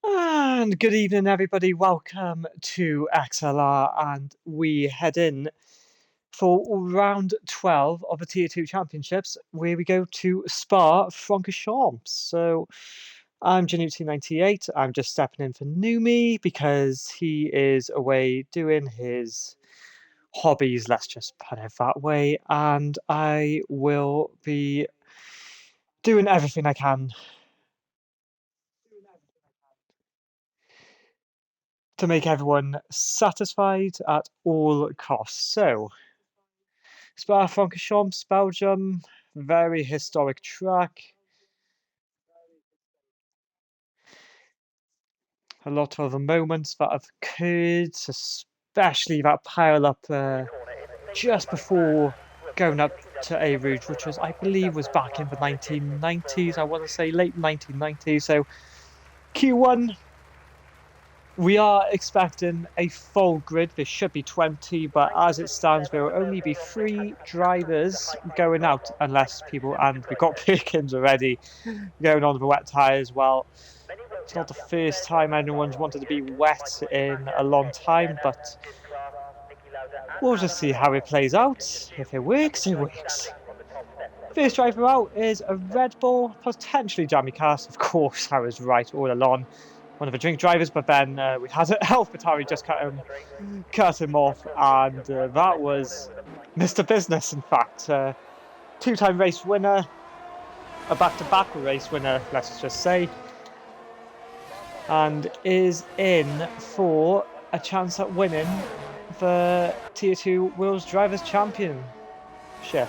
And good evening, everybody. Welcome to XLR, and we head in for round 12 of the Tier 2 Championships, where we go to Spa-Francorchamps. So I'm Januty98. I'm just stepping in for Numi because he is away doing his hobbies, let's just put it that way, and I will be doing everything I can to make everyone satisfied at all costs. So, Spa-Francorchamps, Belgium, very historic track. A lot of the moments that have occurred, especially that pile up just before going up to A Rouge, which was, I believe, was back in the 1990s. I want to say late 1990s. So Q1. We are expecting a full grid. There should be 20, but as it stands, there will only be 3 drivers going out unless people, and we've got Perkins already going on the wet tyres. Well, it's not the first time anyone's wanted to be wet in a long time, but we'll just see how it plays out. If it works, it works. First driver out is a Red Bull, potentially Jamie Cass. Of course, I was right all along. One of the drink drivers, but then we had AlphaTauri just cut him off, and that was Mr. Business, in fact. Two-time race winner, a back-to-back race winner, let's just say, and is in for a chance at winning the Tier 2 World Drivers' Championship.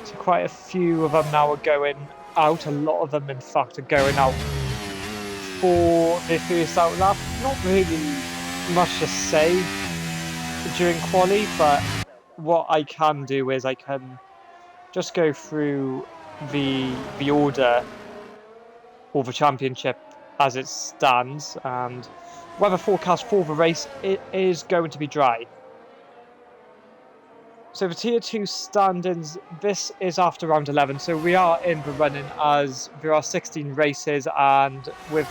So quite a few of them now are going out. A lot of them, in fact, are going out for their first out lap. Not really much to say during quali, but what I can do is I can just go through the order of the championship as it stands, and weather forecast for the race, it is going to be dry. So the Tier 2 standings, this is after round 11, so we are in the running as there are 16 races, and with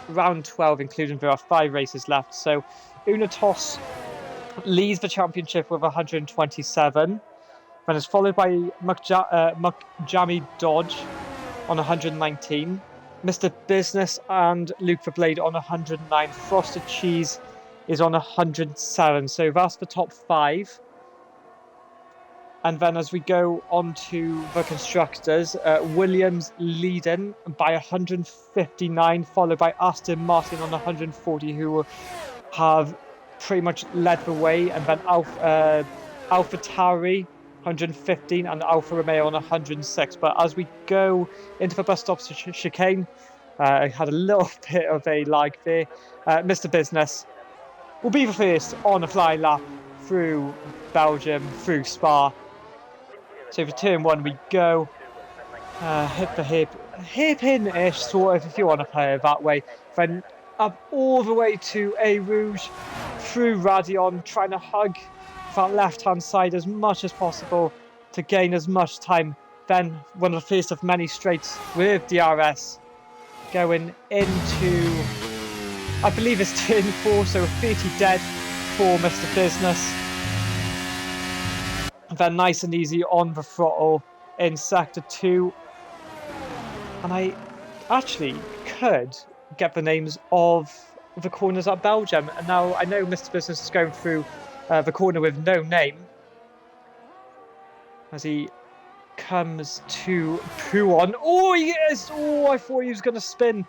round 12 including, there are 5 races left. So Unitos leads the championship with 127, then is followed by Jamie Dodge on 119, Mr. Business and Luke the Blade on 109, Frosted Cheese is on 107, so that's the top 5. And then as we go on to the constructors, Williams leading by 159, followed by Aston Martin on 140, who have pretty much led the way, and then AlphaTauri 115 and Alfa Romeo on 106. But as we go into the bus stop chicane, I had a little bit of a lag there. Mr. Business will be the first on a flying lap through Belgium, through Spa. So for turn 1 we go, hip for hip, hip-in-ish sort of, if you want to play it that way. Then up all the way to A Rouge, through Radion, trying to hug that left-hand side as much as possible to gain as much time. Then one of the first of many straights with DRS, going into, I believe it's turn 4, so 30 dead for Mr. Business. Then nice and easy on the throttle in sector 2, and I actually could get the names of the corners at Belgium. And now I know Mr. Business is going through the corner with no name as he comes to Pouon. Oh yes! Oh, I thought he was going to spin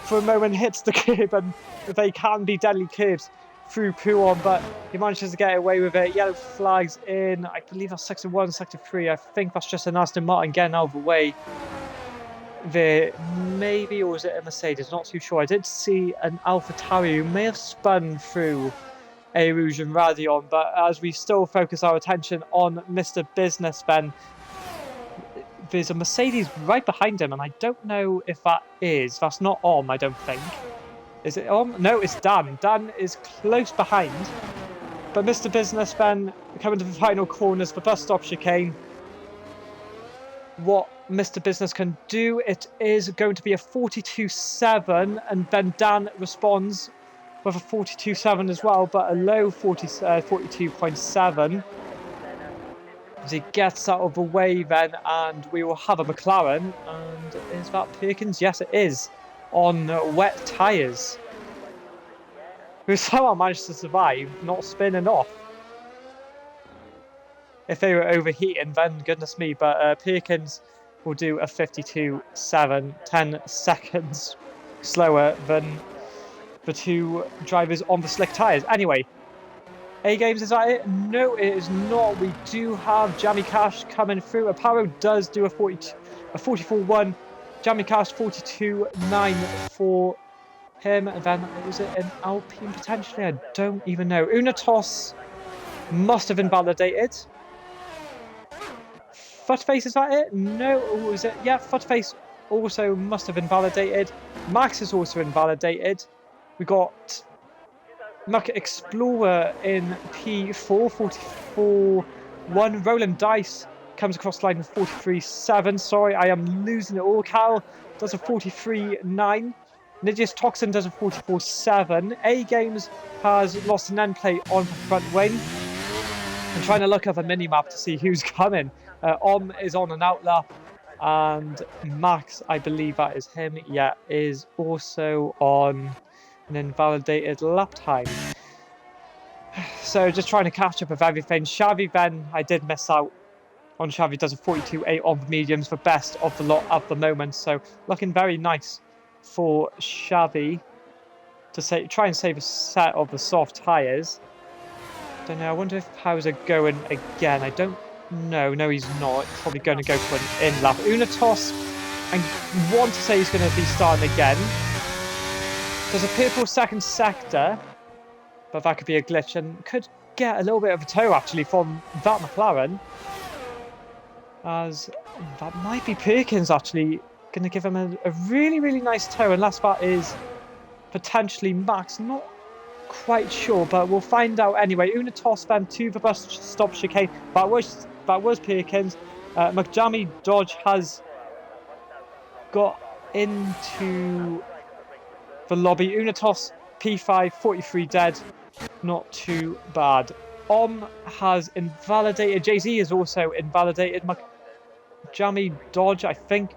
for a moment, hits the curb, and they can be deadly curves through Pouon, but he manages to get away with it. Yellow flags in, I believe that's sector 1, sector 3. I think that's just an Aston Martin getting out of the way there, maybe, or was it a Mercedes? Not too sure. I did see an AlphaTauri who may have spun through A Rouge and Radion, but as we still focus our attention on Mr. Business, then there's a Mercedes right behind him, and I don't know if that's not on, I don't think. Is it on? No, it's Dan. Dan is close behind. But Mr. Business then coming to the final corners, the bus stop chicane. What Mr. Business can do. It is going to be a 42.7, and then Dan responds with a 42.7 as well, but a low 42.7. As he gets out of the way then, and we will have a McLaren. And is that Perkins? Yes, it is. On wet tyres. Who somehow managed to survive, not spinning off. If they were overheating, then goodness me. But Perkins will do a 52.7, 10 seconds slower than the two drivers on the slick tyres. Anyway, A-Games, is that it? No, it is not. We do have Jamie Cash coming through. Aparo does do a 44.1. Jamie Cash 42.9 for him. And then, was it an Alpine potentially? I don't even know. Unitos must have invalidated. Footface, is that it? No, was it? Yeah, Footface also must have invalidated. Max is also invalidated. We got Muck Explorer in P4, 44.1. Roland Dice comes across the line with 43.7. Sorry, I am losing it all. Cal does a 43.9. Nidius Toxin does a 44.7. A-Games has lost an end plate on the front wing. I'm trying to look at the minimap to see who's coming. is on an outlap, and Max, I believe that is him, yeah, is also on an invalidated lap time. So just trying to catch up with everything. Xavi then, I did miss out on Xavi, does a 42.8 on the mediums, the best of the lot at the moment. So looking very nice for Xavi to try and save a set of the soft tyres. Don't know, I wonder if Powers are going again. I don't know. No, he's not. Probably going to go for an in lap. Unitos, I want to say he's going to be starting again. There's a purple second sector, but that could be a glitch and could get a little bit of a tow actually from that McLaren. As that might be Perkins actually going to give him a really, really nice tow, unless that is potentially Max. Not quite sure, but we'll find out anyway. Unitos then to the bus stop chicane. That was Perkins. McJammy Dodge has got into the lobby. Unitos P5 43 dead. Not too bad. Has invalidated. Jay-Z is also invalidated. McJammy Dodge, I think,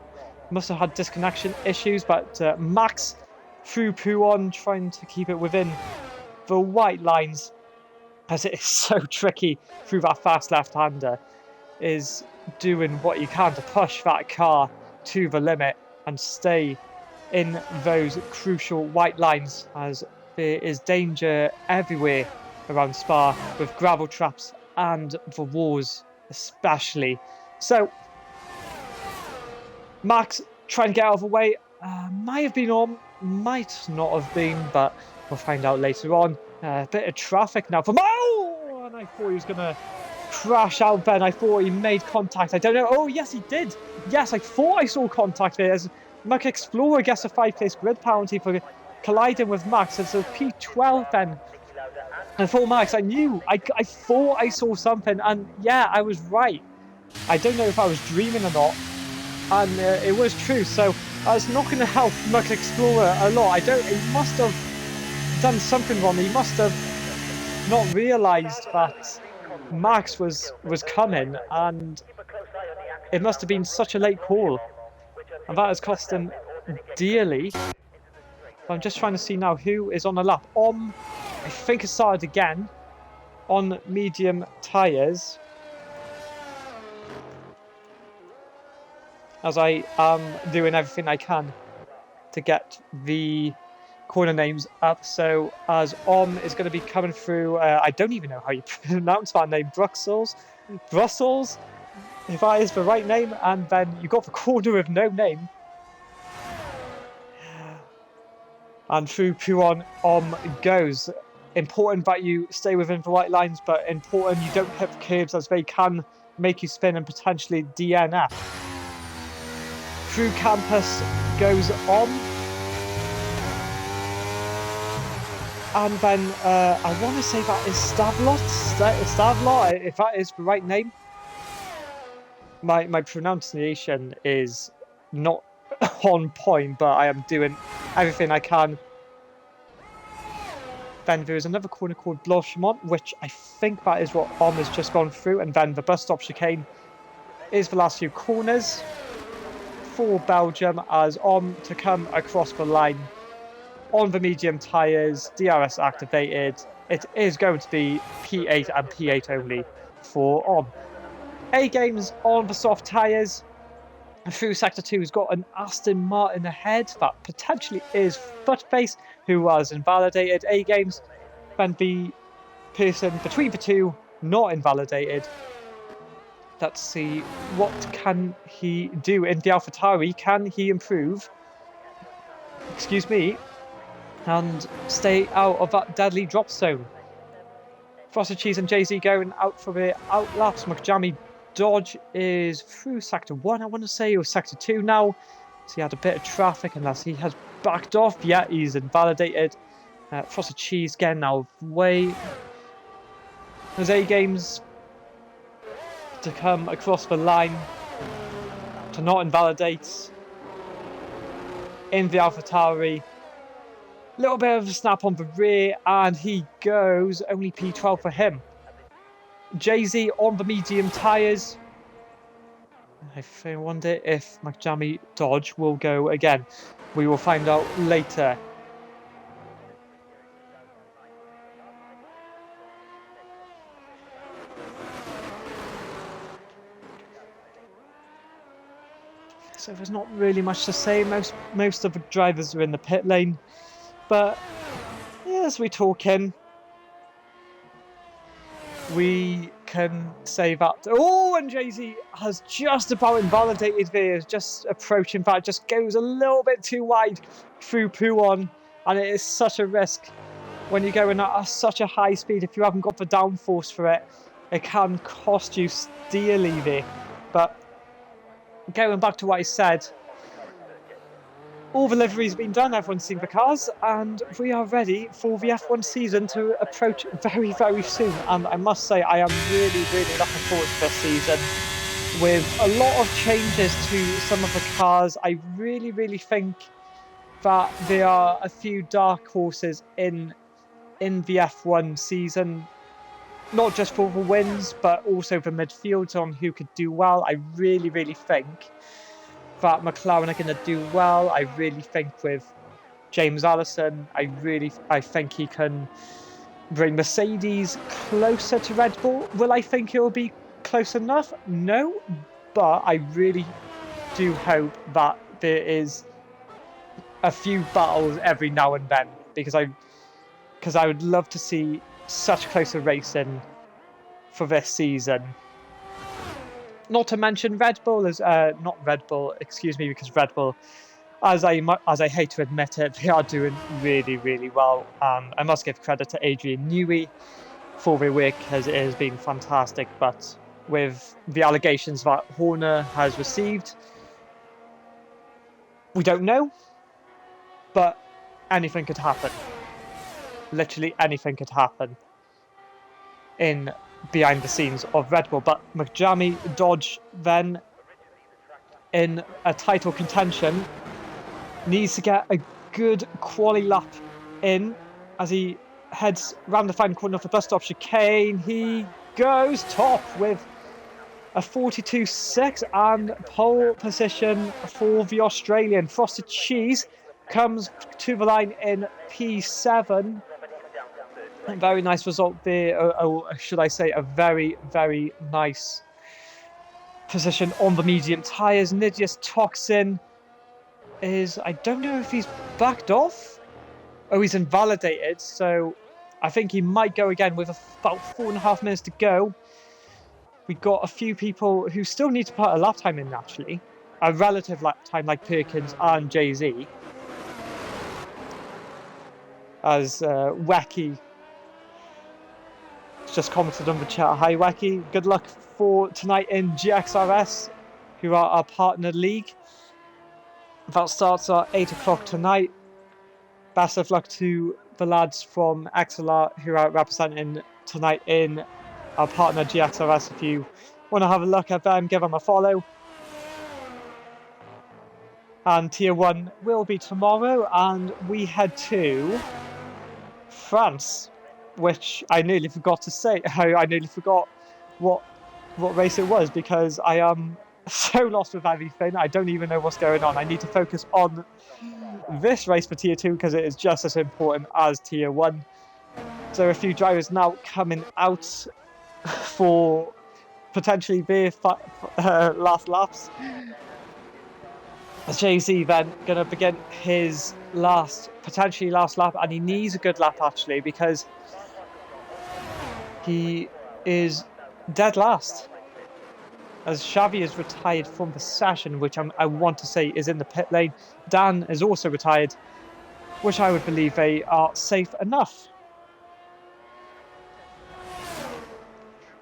must have had disconnection issues, but Max through Puon trying to keep it within the white lines, as it is so tricky through that fast left-hander, is doing what you can to push that car to the limit and stay in those crucial white lines, as there is danger everywhere around Spa with gravel traps and the walls especially. So Max trying to get out of the way, might have been on, might not have been, but we'll find out later on. A bit of traffic now from... Oh! And I thought he was going to crash out then. I thought he made contact. I don't know. Oh, yes, he did. Yes, I thought I saw contact there. As Muck Explorer gets a 5-place grid penalty for colliding with Max. It's a P12 then. And for Max, I knew. I thought I saw something. And yeah, I was right. I don't know if I was dreaming or not. And it was true. So it's not going to help Muck Explorer a lot. He must have done something wrong. He must have not realised that Max was coming, and it must have been such a late call, and that has cost him dearly. I'm just trying to see now who is on the lap. I think it started again on medium tyres, as I am doing everything I can to get the corner names up. So as is going to be coming through, I don't even know how you pronounce that name, Brussels, if that is the right name, and then you got the corner with no name, and through Puon goes. Important that you stay within the white lines, but important you don't hit the curbs, as they can make you spin and potentially DNF. Through Campus goes and then I want to say that is Stavlot, if that is the right name. my pronunciation is not on point, but I am doing everything I can. Then there is another corner called Blanchemont, which I think that is what Om has just gone through, and then the bus stop chicane is the last few corners for Belgium as Om to come across the line on the medium tyres, DRS activated. It is going to be P8 and P8 only for Om. A Games on the soft tyres. Through Sector 2 has got an Aston Martin ahead that potentially is Footface, who was invalidated. A Games, then the person between the two, not invalidated. Let's see, what can he do in the AlphaTauri? Can he improve? Excuse me. And stay out of that deadly drop zone. Frosted Cheese and Jay-Z going out for the outlaps. McJammy Dodge is through Sector 1, I want to say, or Sector 2 now. So he had a bit of traffic unless he has backed off. Yeah, he's invalidated. Frosted Cheese getting out of the way. There's A Games to come across the line to not invalidate in the AlphaTauri. Little bit of a snap on the rear, and he goes, only P12 for him. Jay-Z on the medium tyres. I wonder if McJammy Dodge will go again. We will find out later. So there's not really much to say. Most of the drivers are in the pit lane. But as we talk in, we can say that. Oh, and Jay-Z has just about invalidated there, just approaching that, just goes a little bit too wide through Pouon, and it is such a risk when you're going at such a high speed. If you haven't got the downforce for it, it can cost you dearly there. But going back to what I said, all the liveries have been done, everyone's seen the cars, and we are ready for the F1 season to approach very, very soon. And I must say, I am really, really looking forward to this season. With a lot of changes to some of the cars, I really, really think that there are a few dark horses in the F1 season. Not just for the wins, but also the midfields on who could do well. I really, really think that McLaren are going to do well. I really think with James Allison, I think he can bring Mercedes closer to Red Bull. Will I think it will be close enough? No, but I really do hope that there is a few battles every now and then, because I would love to see such closer racing for this season. Not to mention Red Bull is not Red Bull, excuse me, because Red Bull, as I hate to admit it, they are doing really, really well. I must give credit to Adrian Newey for their work, as it has been fantastic. But with the allegations that Horner has received, we don't know, but anything could happen. Literally anything could happen in behind the scenes of Red Bull. But McJammy Dodge then in a title contention needs to get a good quali lap in as he heads round the final corner of the bus stop chicane. He goes top with a 42.6 and pole position for the Australian. Frosted Cheese comes to the line in P7. A very nice result there, or should I say a very, very nice position on the medium tyres. Nidius Toxin is, I don't know if he's backed off. Oh, he's invalidated, so I think he might go again with about 4.5 minutes to go. We've got a few people who still need to put a lap time in, actually. A relative lap time like Perkins and Jay-Z. As Wacky just commented on the chat. Hi Wacky, good luck for tonight in GXRS, who are our partner league. That starts at 8 o'clock tonight. Best of luck to the lads from XLR who are representing tonight in our partner GXRS. If you want to have a look at them, give them a follow. And Tier 1 will be tomorrow, and we head to France, which I nearly forgot to say. I nearly forgot what race it was, because I am so lost with everything. I don't even know what's going on. I need to focus on this race for Tier 2 because it is just as important as Tier 1. So a few drivers now coming out for potentially their last laps. Jay-Z then going to begin his potentially last lap, and he needs a good lap actually, because he is dead last, as Xavi is retired from the session, which I want to say is in the pit lane. Dan is also retired, which I would believe they are safe enough.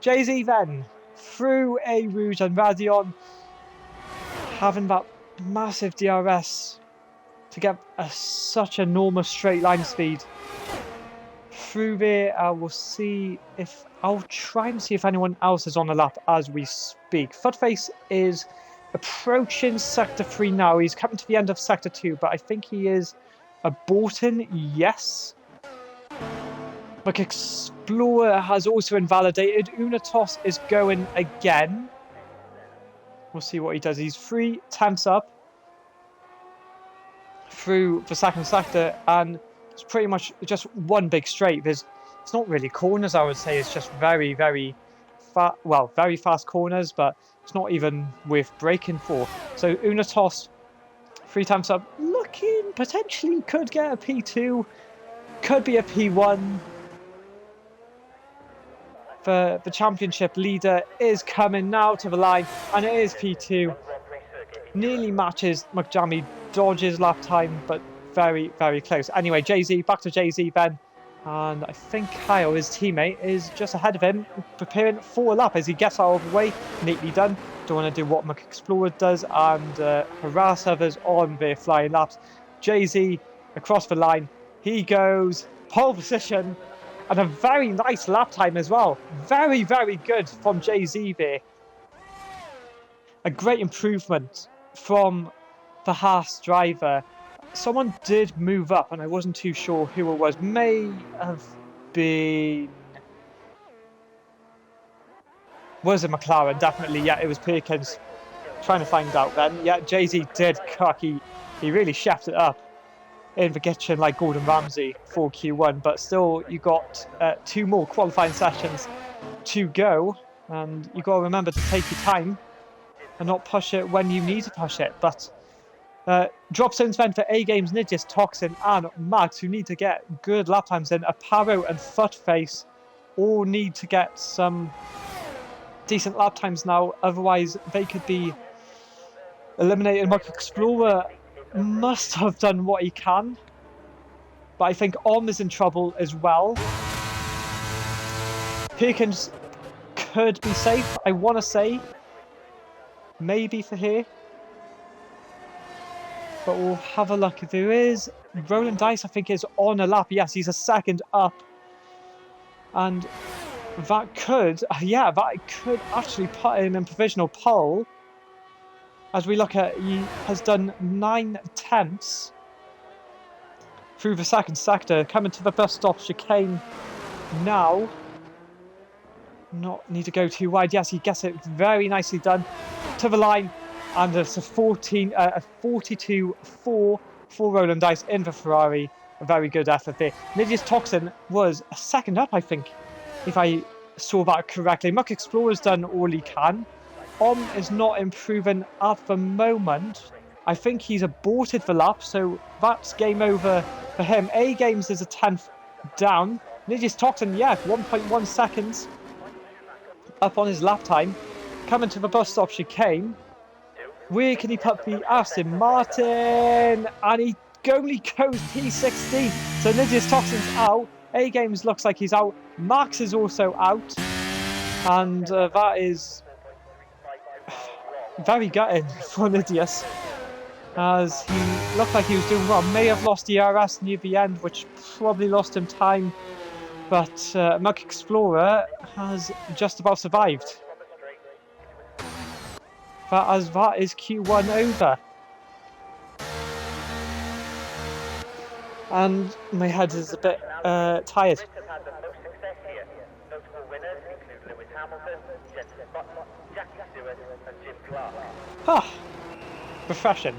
Jay-Z then through a Rouge and Radeon, having that massive DRS to get such enormous straight line speed. Through there, I'll try and see if anyone else is on the lap as we speak. Footface is approaching Sector 3 now. He's coming to the end of Sector 2, but I think he is aborting, yes. Explorer has also invalidated. Unatos is going again. We'll see what he does. He's 3 tenths up through the second sector, and it's pretty much just one big straight. It's not really corners, I would say. It's just very, very very fast corners, but it's not even worth braking for. So Unatos 3 tenths up, looking potentially could get a P2, could be a P1. The championship leader is coming now to the line, and it is P2. Nearly matches McJammy Dodge's lap time, but very, very close. Anyway, Jay-Z, back to Jay-Z then. And I think Kyle, his teammate, is just ahead of him, preparing for a lap as he gets out of the way. Neatly done. Don't want to do what Explorer does and harass others on their flying laps. Jay-Z across the line. He goes pole position. And a very nice lap time as well. Very, very good from Jay-Z there. A great improvement from the Haas driver. Someone did move up, and I wasn't too sure who it was. May have been... Was it McLaren? Definitely, yeah, it was Perkins. Trying to find out then. Yeah, Jay-Z did cook. He really chefed it up in the kitchen like Gordon Ramsay for Q1, but still you got 2 more qualifying sessions to go, and you got to remember to take your time and not push it when you need to push it. But drop zones then for A Games, Nidges, Toxin and Max, who need to get good lap times in. Aparo and Footface all need to get some decent lap times now, otherwise they could be eliminated. Mark Explorer must have done what he can, but I think Om is in trouble as well. Perkins could be safe, I want to say. Maybe for here. But we'll have a look. If there is... Roland Dice, I think, is on a lap. Yes, he's a second up. And that could... Yeah, that could actually put him in provisional pole. As we look at, he has done 9 tenths through the second sector, coming to the bus stop chicane now. Not need to go too wide. Yes, he gets it very nicely done to the line, and it's a 42-4 for Roland Dice in the Ferrari. A very good effort there. Nidius Toxin was a second up, I think, if I saw that correctly. Muck Explorer's done all he can. Om is not improving at the moment. I think he's aborted the lap, so that's game over for him. A Games is a 10th down. Nidius Toxin, yeah, 1.1 seconds up on his lap time. Coming to the bus stop chicane. Where can he put the Aston Martin? And he only goes P60. So Nidius Toxin's out. A Games looks like he's out. Max is also out. And that is very gutting for Nidius, as he looked like he was doing well. May have lost DRS near the end, which probably lost him time. But Muck Explorer has just about survived. that is Q1 over. And my head is a bit tired. Ah, refreshing.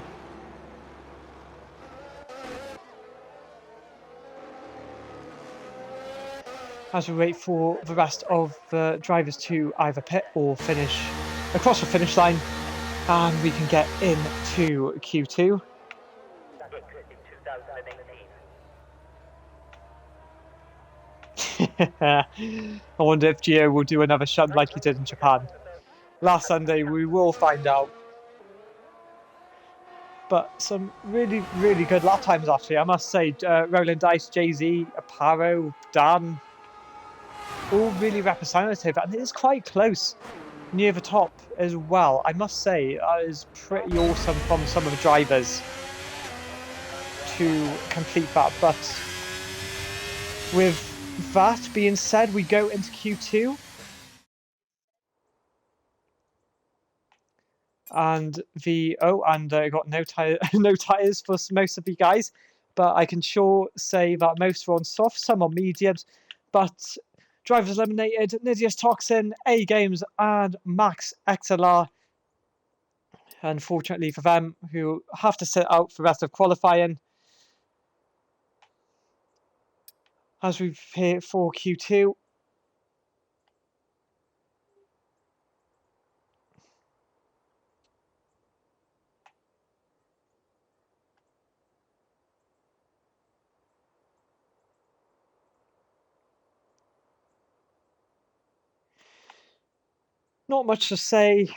As we wait for the rest of the drivers to either pit or finish across the finish line, and we can get into Q2. I wonder if Gio will do another shunt like he did in Japan. Last Sunday, we will find out. But some really, really good lap times, actually. I must say, Roland Dice, Jay-Z, Aparo, Dan, all really representative. And it is quite close near the top as well. I must say, that is pretty awesome from some of the drivers to complete that. But with that being said, we go into Q2. And I got no tires for most of you guys, but I can sure say that most were on soft, some on mediums. But drivers eliminated: Nidius Toxin, A Games, and Max XLR. Unfortunately for them, who have to sit out for the rest of qualifying. As we've here for Q2. Not much to say,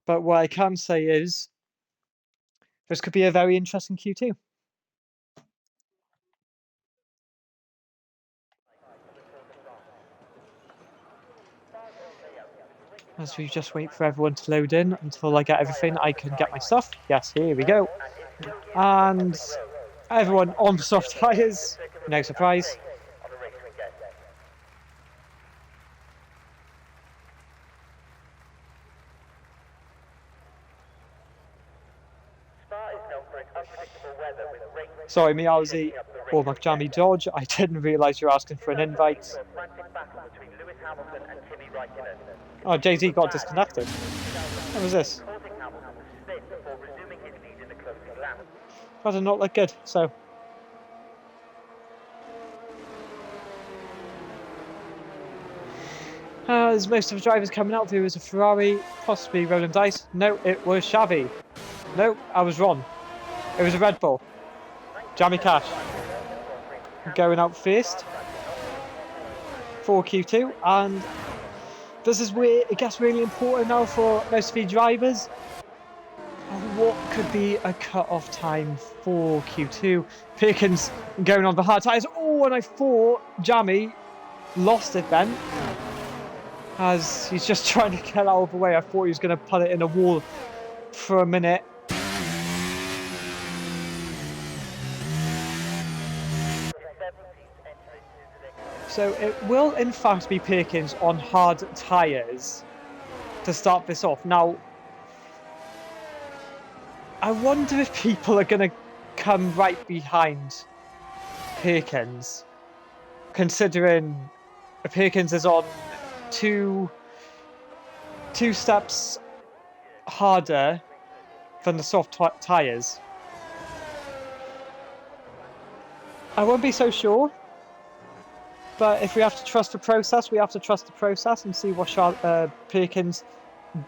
but what I can say is this could be a very interesting Q2. As we just wait for everyone to load in until I get everything, I can get my stuff. Yes, here we go. And everyone on the soft tyres, no surprise. Sorry, Miyazi or McJammy Dodge, I didn't realise you were asking for an invite. Oh, Jay-Z got disconnected. What was this? That did not look good, so... As most of the drivers coming out, there was a Ferrari, possibly Roland Dice. No, it was Xavi. No, I was wrong. It was a Red Bull. Jammy Cash going out first for Q2, and this is where it gets really important now for most of the drivers. What could be a cut-off time for Q2? Perkins going on the hard tyres. Oh, and I thought Jammy lost it then, as he's just trying to get out of the way. I thought he was going to put it in a wall for a minute. So it will in fact be Perkins on hard tyres to start this off. Now, I wonder if people are going to come right behind Perkins, considering Perkins is on two steps harder than the soft tyres. I won't be so sure. But if we have to trust the process, we have to trust the process and see what Perkins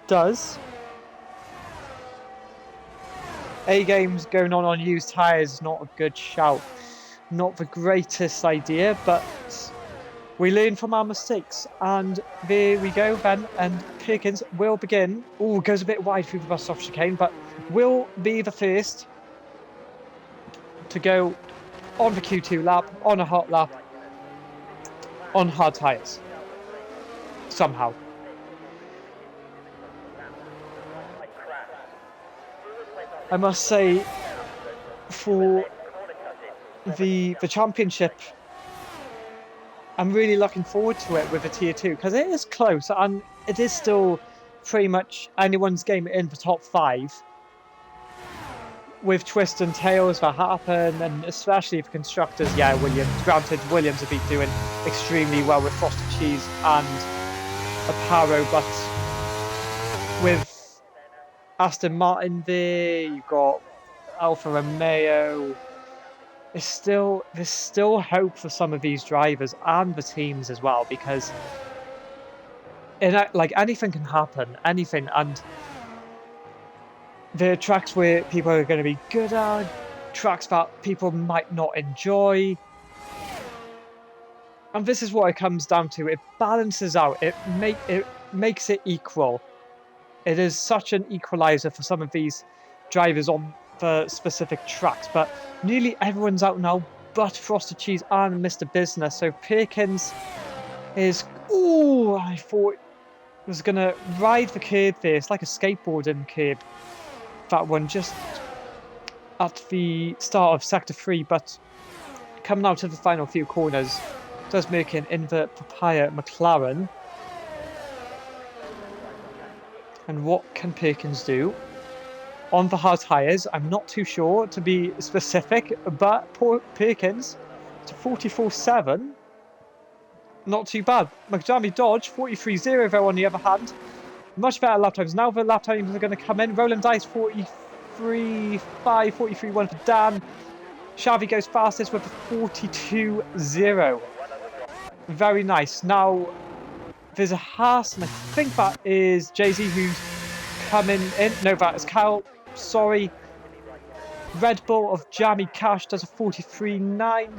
does. A Games going on used tyres is not a good shout. Not the greatest idea, but we learn from our mistakes. And there we go then. And Perkins will begin. Oh, goes a bit wide through the soft chicane, but will be the first to go on the Q2 lap, on a hot lap, on hard tyres, somehow. I must say, for the championship, I'm really looking forward to it with a tier 2 because it is close and it is still pretty much anyone's game in the top 5. With twists and tails that happen, and especially for constructors, yeah, Williams. Granted, Williams have been doing extremely well with Frosted Cheese and Aparo, but with Aston Martin there, you've got Alfa Romeo. There's still hope for some of these drivers and the teams as well, because like anything can happen, anything, and the tracks where people are going to be good at, tracks that people might not enjoy. And this is what it comes down to. It balances out. It makes it equal. It is such an equalizer for some of these drivers on the specific tracks. But nearly everyone's out now but Frosted Cheese and Mr. Business. So Perkins is... Ooh, I thought was going to ride the curb there. It's like a skateboarding curb. That one just at the start of Sector 3, but coming out of the final few corners does make an invert papaya McLaren. And what can Perkins do? On the hard tyres, I'm not too sure to be specific, but poor Perkins to 44.7. Not too bad. McDermott Dodge, 43.0 though on the other hand. Much better lap times. Now the lap times are going to come in. Roland Dice 43.5, 43.1 for Dan. Xavi goes fastest with a 42.0. Very nice. Now there's a Haas, and I think that is Jay-Z who's coming in. No, that is Kyle. Sorry. Red Bull of Jamie Cash does a 43.9.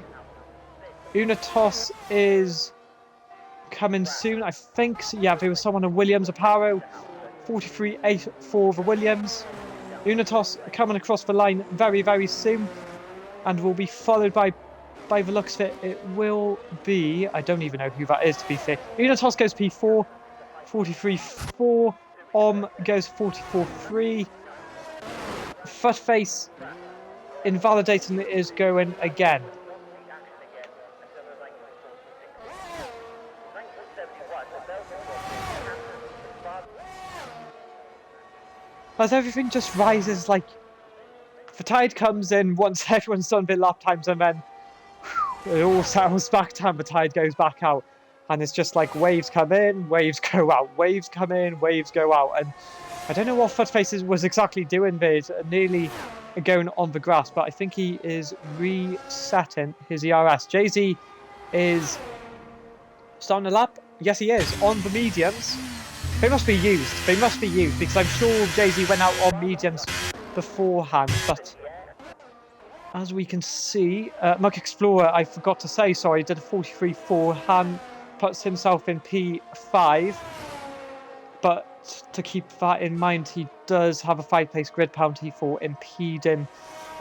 Unitos is coming soon, I think. So, yeah, there was someone in Williams Aparo. 43.8 for the Williams. Unitos coming across the line very, very soon. And will be followed by the looks of it, it will be... I don't even know who that is, to be fair. Unitos goes P4. 43.4. Goes 44.3. Footface invalidating is going again. As everything just rises, like the tide comes in once everyone's done their lap times, and then it all settles back down, the tide goes back out, and it's just like waves come in, waves go out, waves come in, waves go out, and I don't know what Footface was exactly doing there, nearly going on the grass, but I think he is resetting his ERS. Jay-Z is starting a lap. Yes, he is, on the mediums. They must be used. They must be used, because I'm sure Jay-Z went out on mediums beforehand, but as we can see, Muck Explorer, I forgot to say, sorry, did a 43.4. Han puts himself in P5, but to keep that in mind, he does have a 5-place grid penalty for impeding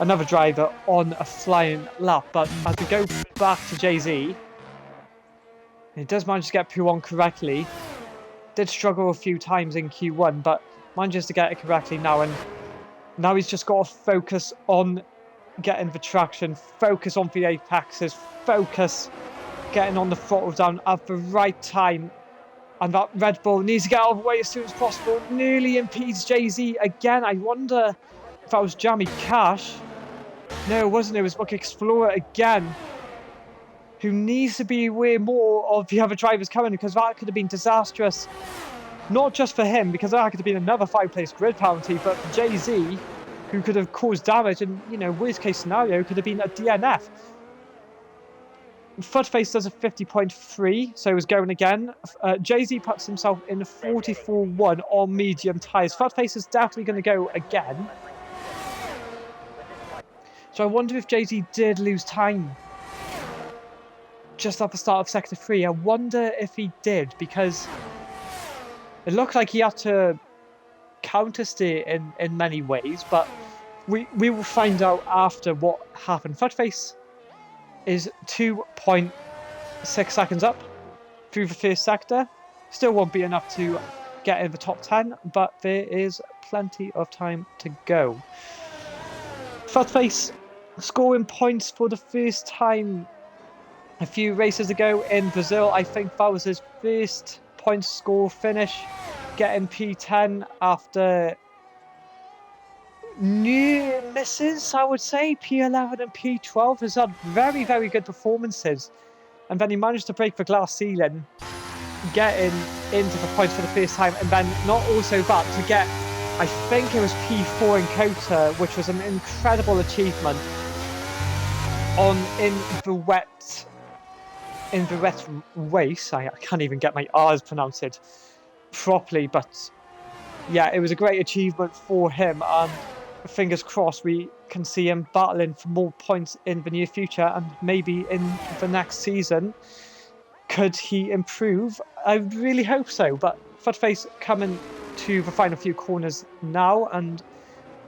another driver on a flying lap. But as we go back to Jay-Z, he does manage to get P1 correctly. Did struggle a few times in Q1, but manages to get it correctly now, and now he's just got to focus on getting the traction, focus on the apexes, focus getting on the throttle down at the right time, and that Red Bull needs to get out of the way as soon as possible. Nearly impedes Jay-Z again. I wonder if that was Jamie Cash. No, it wasn't. It was Muck Explorer again, who needs to be aware more of the other drivers coming, because that could have been disastrous. Not just for him, because that could have been another 5-place grid penalty, but for Jay-Z, who could have caused damage, and, you know, worst case scenario could have been a DNF. Footface does a 50.3, so he was going again. Jay-Z puts himself in a 44.1 on medium tyres. Footface is definitely going to go again. So I wonder if Jay-Z did lose time just at the start of Sector 3. I wonder if he did, because it looked like he had to countersteer in many ways, but we will find out after what happened. Footface is 2.6 seconds up through the first sector. Still won't be enough to get in the top 10, but there is plenty of time to go. Footface scoring points for the first time a few races ago in Brazil. I think that was his first point score finish, getting P10 after near misses, I would say. P11 and P12 has had very, very good performances. And then he managed to break the glass ceiling, getting into the points for the first time, and then not also that, to get, I think it was P4 in Kota, which was an incredible achievement in the wet race. I can't even get my R's pronounced properly, but yeah, it was a great achievement for him, and fingers crossed we can see him battling for more points in the near future, and maybe in the next season. Could he improve? I really hope so, but Futface coming to the final few corners now and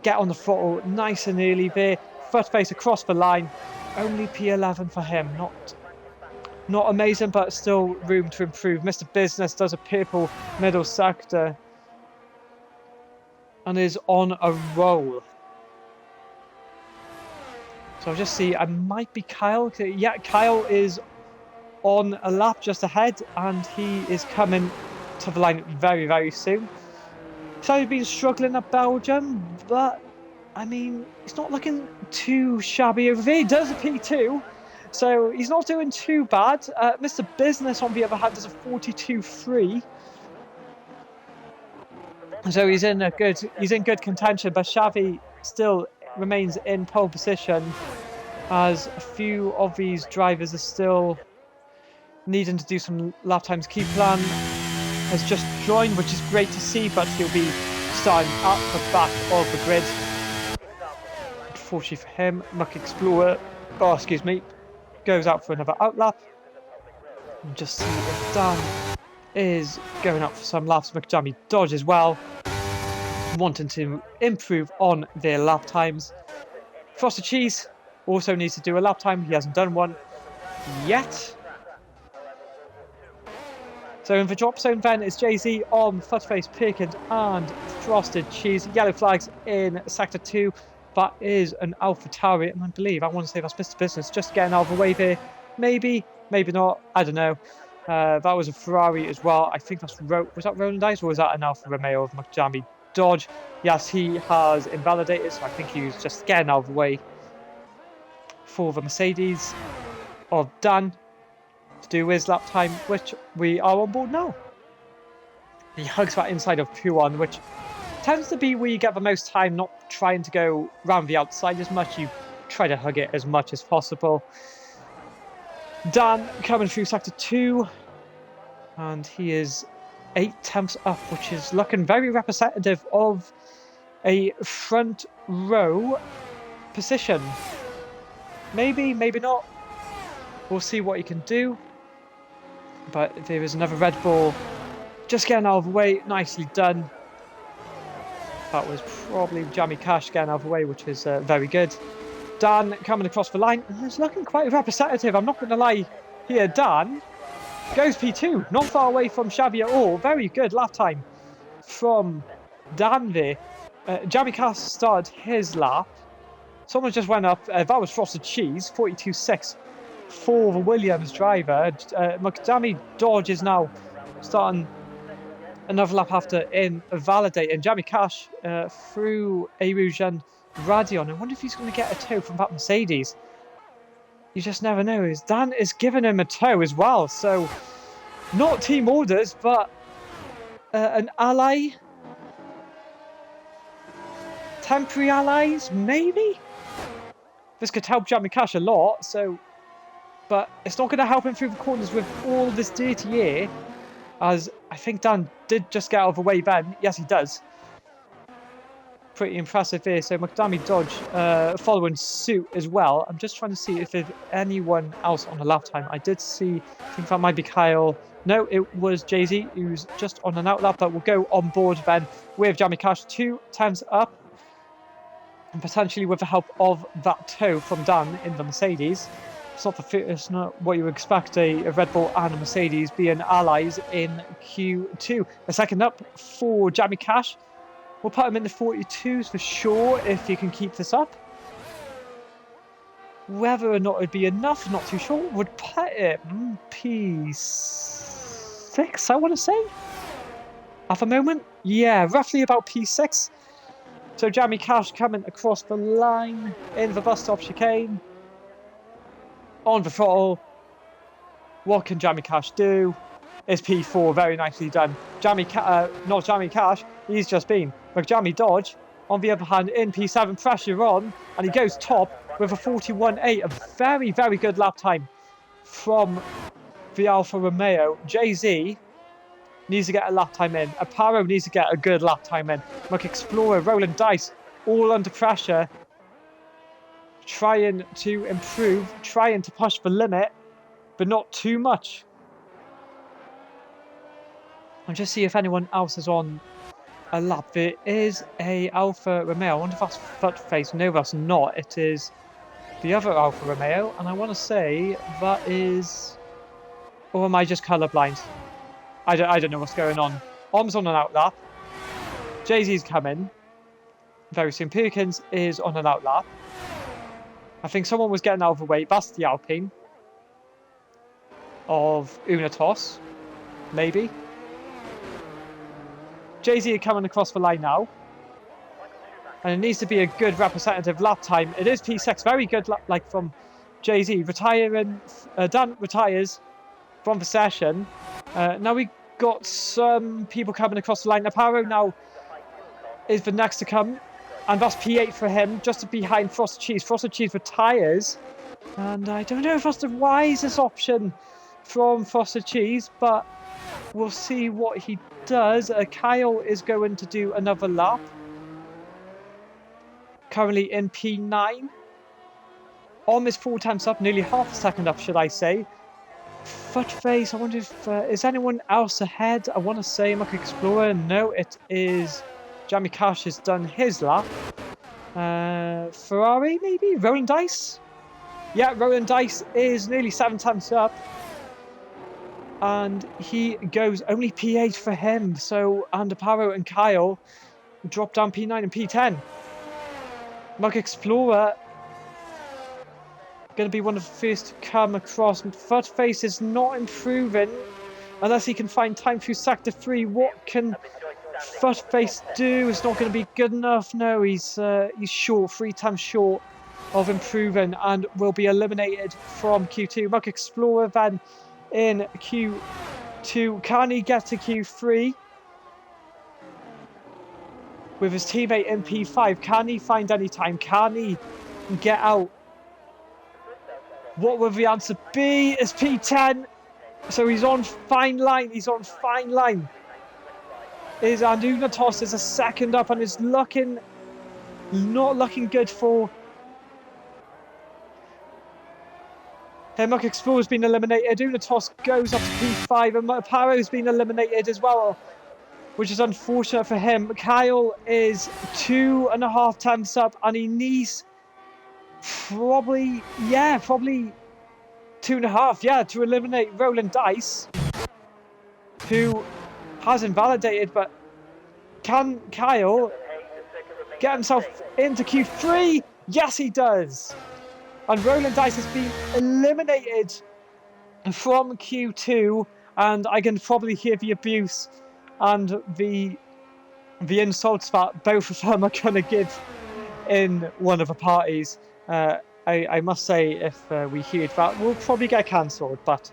get on the throttle nice and early there. Futface across the line, only P11 for him, not amazing, but still room to improve. Mr. Business does a purple middle sector and is on a roll. So I'll just see, I might be Kyle. Yeah, Kyle is on a lap just ahead, and he is coming to the line very, very soon. So he's been struggling at Belgium, but I mean, it's not looking too shabby over there. He does a P2, so he's not doing too bad. Mr. Business, on the other hand, does a 42.3. So he's in good contention, but Xavi still remains in pole position, as a few of these drivers are still needing to do some lap times. Key Plan has just joined, which is great to see, but he'll be starting at the back of the grid. Unfortunately for him, Muck Explorer, goes out for another outlap. And just see if Dan is going up for some laps. McJammy Dodge as well, wanting to improve on their lap times. Frosted Cheese also needs to do a lap time. He hasn't done one yet. So in the drop zone then is Jay-Z on Futface, Perkins and Frosted Cheese. Yellow flags in Sector 2. That is an AlphaTauri, and I want to say that's Mr. Business, just getting out of the way there. Maybe not, I don't know. That was a Ferrari as well. I think that's, was that Roland Dice, or was that an Alfa Romeo of McJammy Dodge? Yes, he has invalidated, so I think he was just getting out of the way for the Mercedes of Dan to do his lap time, which we are on board now. He hugs that inside of P1, which tends to be where you get the most time, not trying to go round the outside as much. You try to hug it as much as possible. Dan coming through Sector 2, and he is 8 tenths up, which is looking very representative of a front row position. Maybe not. We'll see what he can do. But there is another Red Bull just getting out of the way. Nicely done. That was probably Jamie Cash getting out of the way, which is very good. Dan coming across the line. It's looking quite representative, I'm not going to lie here. Dan goes P2. Not far away from Xavi at all. Very good lap time from Dan there. Jamie Cash started his lap. Someone just went up. That was Frosted Cheese. 42.6 for the Williams driver. McJammy Dodge is now starting another lap after invalidating. Jamie Cash through Erouge and Radion. I wonder if he's going to get a tow from that Mercedes. You just never know. Dan is giving him a tow as well. So, not team orders, but an ally. Temporary allies, maybe? This could help Jamie Cash a lot, but it's not going to help him through the corners with all this dirty air, as I think Dan did just get out of the way then. Yes, he does. Pretty impressive here. So McDammy Dodge following suit as well. I'm just trying to see if there's anyone else on the lap time. I did see, I think that might be Kyle. No, it was Jay-Z, who's just on an outlap, but will go on board then with Jamie Cash 2 times up. And potentially with the help of that tow from Dan in the Mercedes. It's not what you would expect, a Red Bull and a Mercedes being allies in Q2. A second up for Jamie Cash. We'll put him in the 42s for sure if he can keep this up. Whether or not it'd be enough, not too sure. Would put it P6, I want to say. At the moment, yeah, roughly about P6. So Jamie Cash coming across the line in the bus stop chicane. On the throttle. What can Jamie Cash do? It's P4, very nicely done. Not Jamie Cash, he's just been. But Jamie Dodge, on the other hand, in P7, pressure on, and he goes top with a 41.8, a very, very good lap time from the Alfa Romeo. Jay-Z needs to get a lap time in. Aparo needs to get a good lap time in. Muck Explorer, rolling dice, all under pressure, trying to improve, trying to push the limit, but not too much. I'll just see if anyone else is on a lap. There is a Alfa Romeo. I wonder if that's Footface. No, that's not. It is the other Alfa Romeo, and I want to say that is... Or am I just colourblind? I don't know what's going on. Om's on an out lap. Jay-Z's coming very soon. Perkins is on an out lap. I think someone was getting out of the way. That's the Alpine of Unitos, maybe. Jay-Z coming across the line now. And it needs to be a good representative lap time. It is P6, very good like from Jay-Z. Retiring, Dan retires from the session. Now we got some people coming across the line. Aparo now is the next to come. And that's P8 for him, just behind Frosted Cheese. Frosted Cheese retires. And I don't know if that's the wisest option from Frosted Cheese, but we'll see what he does. Kyle is going to do another lap. Currently in P9. Om is 4 times up, nearly half a second up, should I say. Footface, I wonder if... is anyone else ahead? I want to say Muck Explorer. No, it is... Jamie Cash has done his lap. Ferrari, maybe? Rolling Dice? Yeah, Rolling Dice is nearly 7 times up. And he goes only P8 for him. So Andaparo and Kyle drop down P9 and P10. Muck Explorer going to be one of the first to come across. Footface is not improving unless he can find time through Sector 3. What can Footface do? It's not going to be good enough. No, he's short, 3 times short of improving and will be eliminated from Q2. Muck Explorer then in Q2. Can he get to Q3 with his teammate in P5? Can he find any time? Can he get out? What will the answer be? It's P10. So he's on fine line. He's on fine line. Andugnatos is a second up and is not looking good for Muck Explorer has been eliminated. Unitos goes up to P5 and Paro's been eliminated as well, which is unfortunate for him. Kyle is 2.5 times up and he needs probably 2.5, to eliminate Rolling Dice, who has invalidated, but can Kyle get himself into Q3? Yes, he does. And Rolling Dice has been eliminated from Q2, and I can probably hear the abuse and the insults that both of them are going to give in one of the parties. I must say, if we hear that, we'll probably get cancelled. But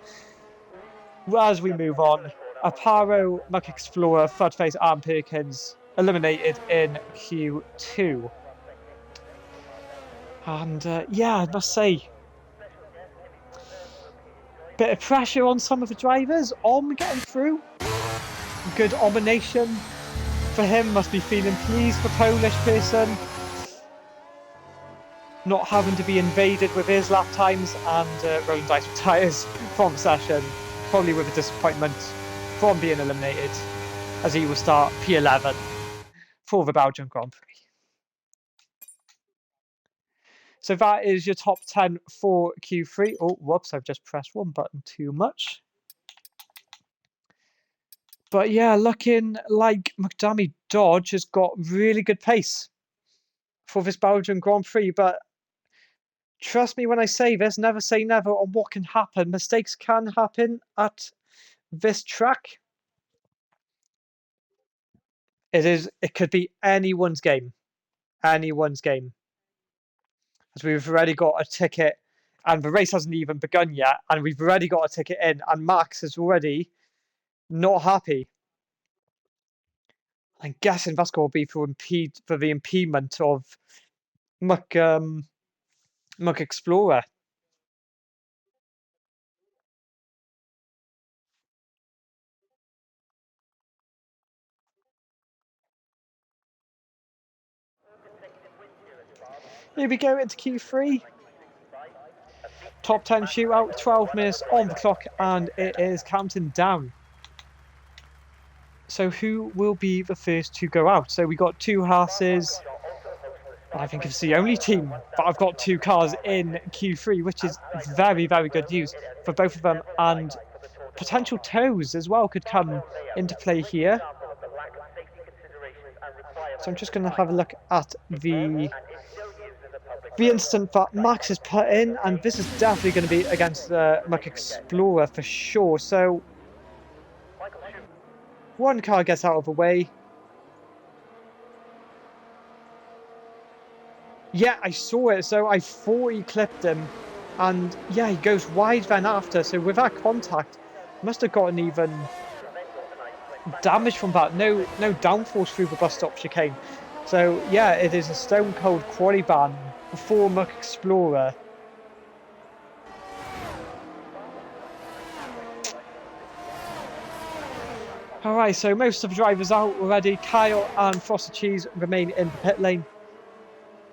as we move on, Aparo, Muck Explorer, Footface, and Perkins eliminated in Q2. And I must say, bit of pressure on some of the drivers. Getting through. Good domination for him. Must be feeling pleased, the Polish person. Not having to be invaded with his lap times, and Rolling Dice retires from session, probably with a disappointment from being eliminated, as he will start P11 for the Belgian Grand Prix. So that is your top 10 for Q3. Oh, whoops, I've just pressed one button too much. But yeah, looking like McDamie Dodge has got really good pace for this Belgian Grand Prix, but Trust me when I say this, never say never on what can happen. Mistakes can happen at this track. It could be anyone's game. Anyone's game. As we've already got a ticket, and the race hasn't even begun yet, and we've already got a ticket in, and Max is already not happy. I'm guessing that's going to be for the impediment of Muck Explorer. Here we go into Q3. Top 10 shootout, 12 minutes on the clock, and it is counting down. So who will be the first to go out? So we got two Haas's. I think it's the only team that I've got two cars in Q3, which is very, very good news for both of them. And potential tows as well could come into play here. So I'm just going to have a look at the instant that Max has put in, and this is definitely going to be against the Muck Explorer for sure. So one car gets out of the way. Yeah, I saw it, so I thought he clipped him, and yeah, he goes wide then after, so with that contact, must have gotten even damage from that. No downforce through the bus stop chicane. So yeah, it is a stone cold quali ban for Muck Explorer. Alright, so most of the drivers out already. Kyle and Frosted Cheese remain in the pit lane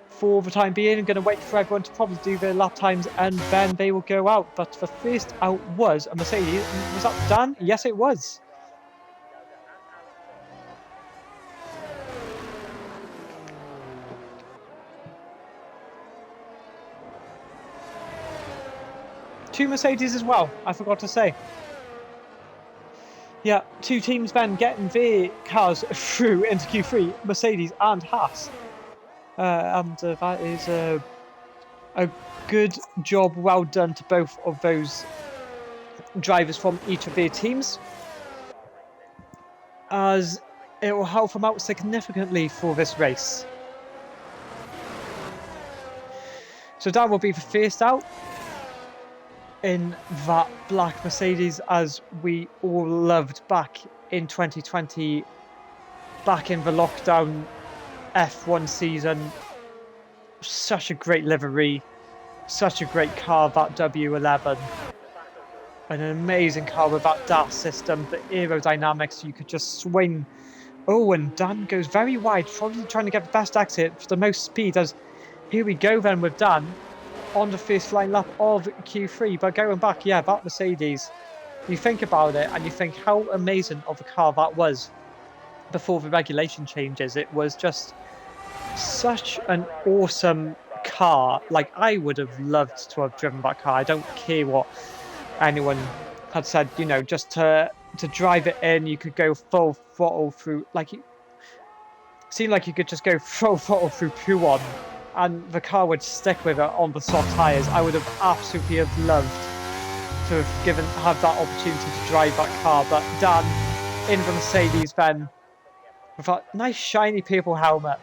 for the time being. I'm going to wait for everyone to probably do their lap times, and then they will go out. But the first out was a Mercedes. Was that Dan? Yes, it was. Two Mercedes as well, I forgot to say. Yeah, two teams then getting their cars through into Q3, Mercedes and Haas. And that is a good job, well done to both of those drivers from each of their teams, as it will help them out significantly for this race. So Dan will be the first out in that black Mercedes, as we all loved back in 2020, back in the lockdown F1 season. Such a great livery, such a great car, that W11. An amazing car with that DAS system, the aerodynamics, you could just swing. Oh, and Dan goes very wide, probably trying to get the best exit for the most speed, as here we go then with Dan on the first flying lap of Q3. But going back, yeah, that Mercedes, you think about it and you think how amazing of a car that was before the regulation changes. It was just such an awesome car. Like, I would have loved to have driven that car. I don't care what anyone had said, you know, just to drive it in, you could go full throttle through, like, it seemed like you could just go full throttle through Puon and the car would stick with it on the soft tyres. I would have absolutely loved to have that opportunity to drive that car. But Dan in the Mercedes then with that nice shiny purple helmet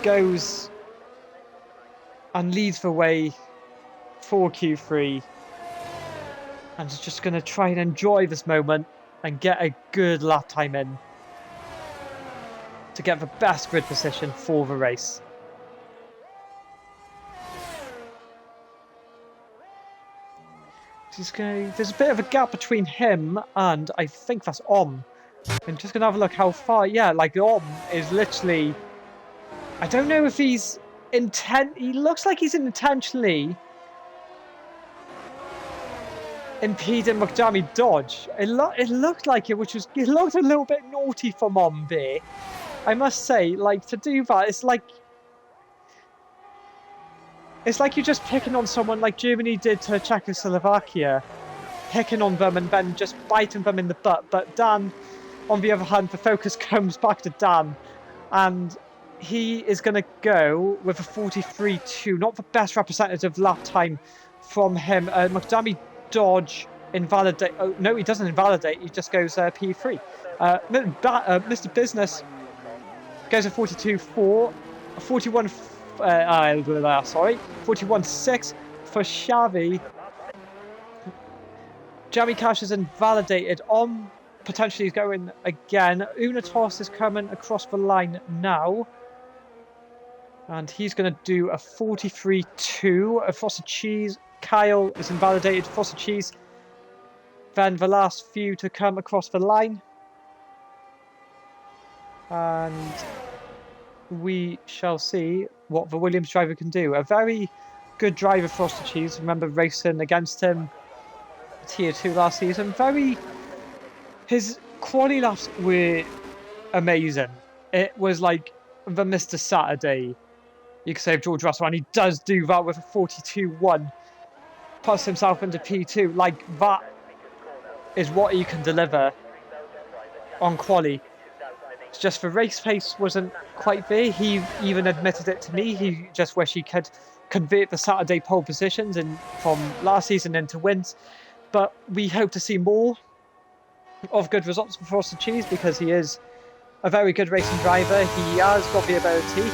goes and leads the way for Q3, and is just going to try and enjoy this moment and get a good lap time in to get the best grid position for the race. There's a bit of a gap between him and I think that's Om. I'm just going to have a look how far. Yeah, like Om is literally, I don't know if he's he looks like he's intentionally impeding McDammy dodge. It looked like it, it looked a little bit naughty for Om there. I must say, like, to do that, it's like you're just picking on someone like Germany did to Czechoslovakia, picking on them and then just biting them in the butt. But Dan, on the other hand, the focus comes back to Dan, and he is going to go with a 43.2. Not the best representative lap time from him. McDamie Dodge invalidate. Oh, no, he doesn't invalidate. He just goes P3. Mr. Business goes a 42.4. 41. Sorry, 41.6 for Xavi. Jamie Cash is invalidated. Potentially is going again. Unatos is coming across the line now. And he's going to do a 43.2. A Frosted Cheese. Kyle is invalidated. Frosted Cheese. Then the last few to come across the line. And we shall see what the Williams driver can do. A very good driver, Frosted Cheese. Remember racing against him Tier 2 last season. His quality laps were amazing. It was like the Mr. Saturday, you could say, of George Russell, and he does do that with a 42.1. Puts himself into P2. Like, that is what he can deliver on quali. It's just the race pace wasn't quite there. He even admitted it to me. He just wished he could convert the Saturday pole positions from last season into wins. But we hope to see more of good results for Frosted Cheese because he is a very good racing driver. He has got the ability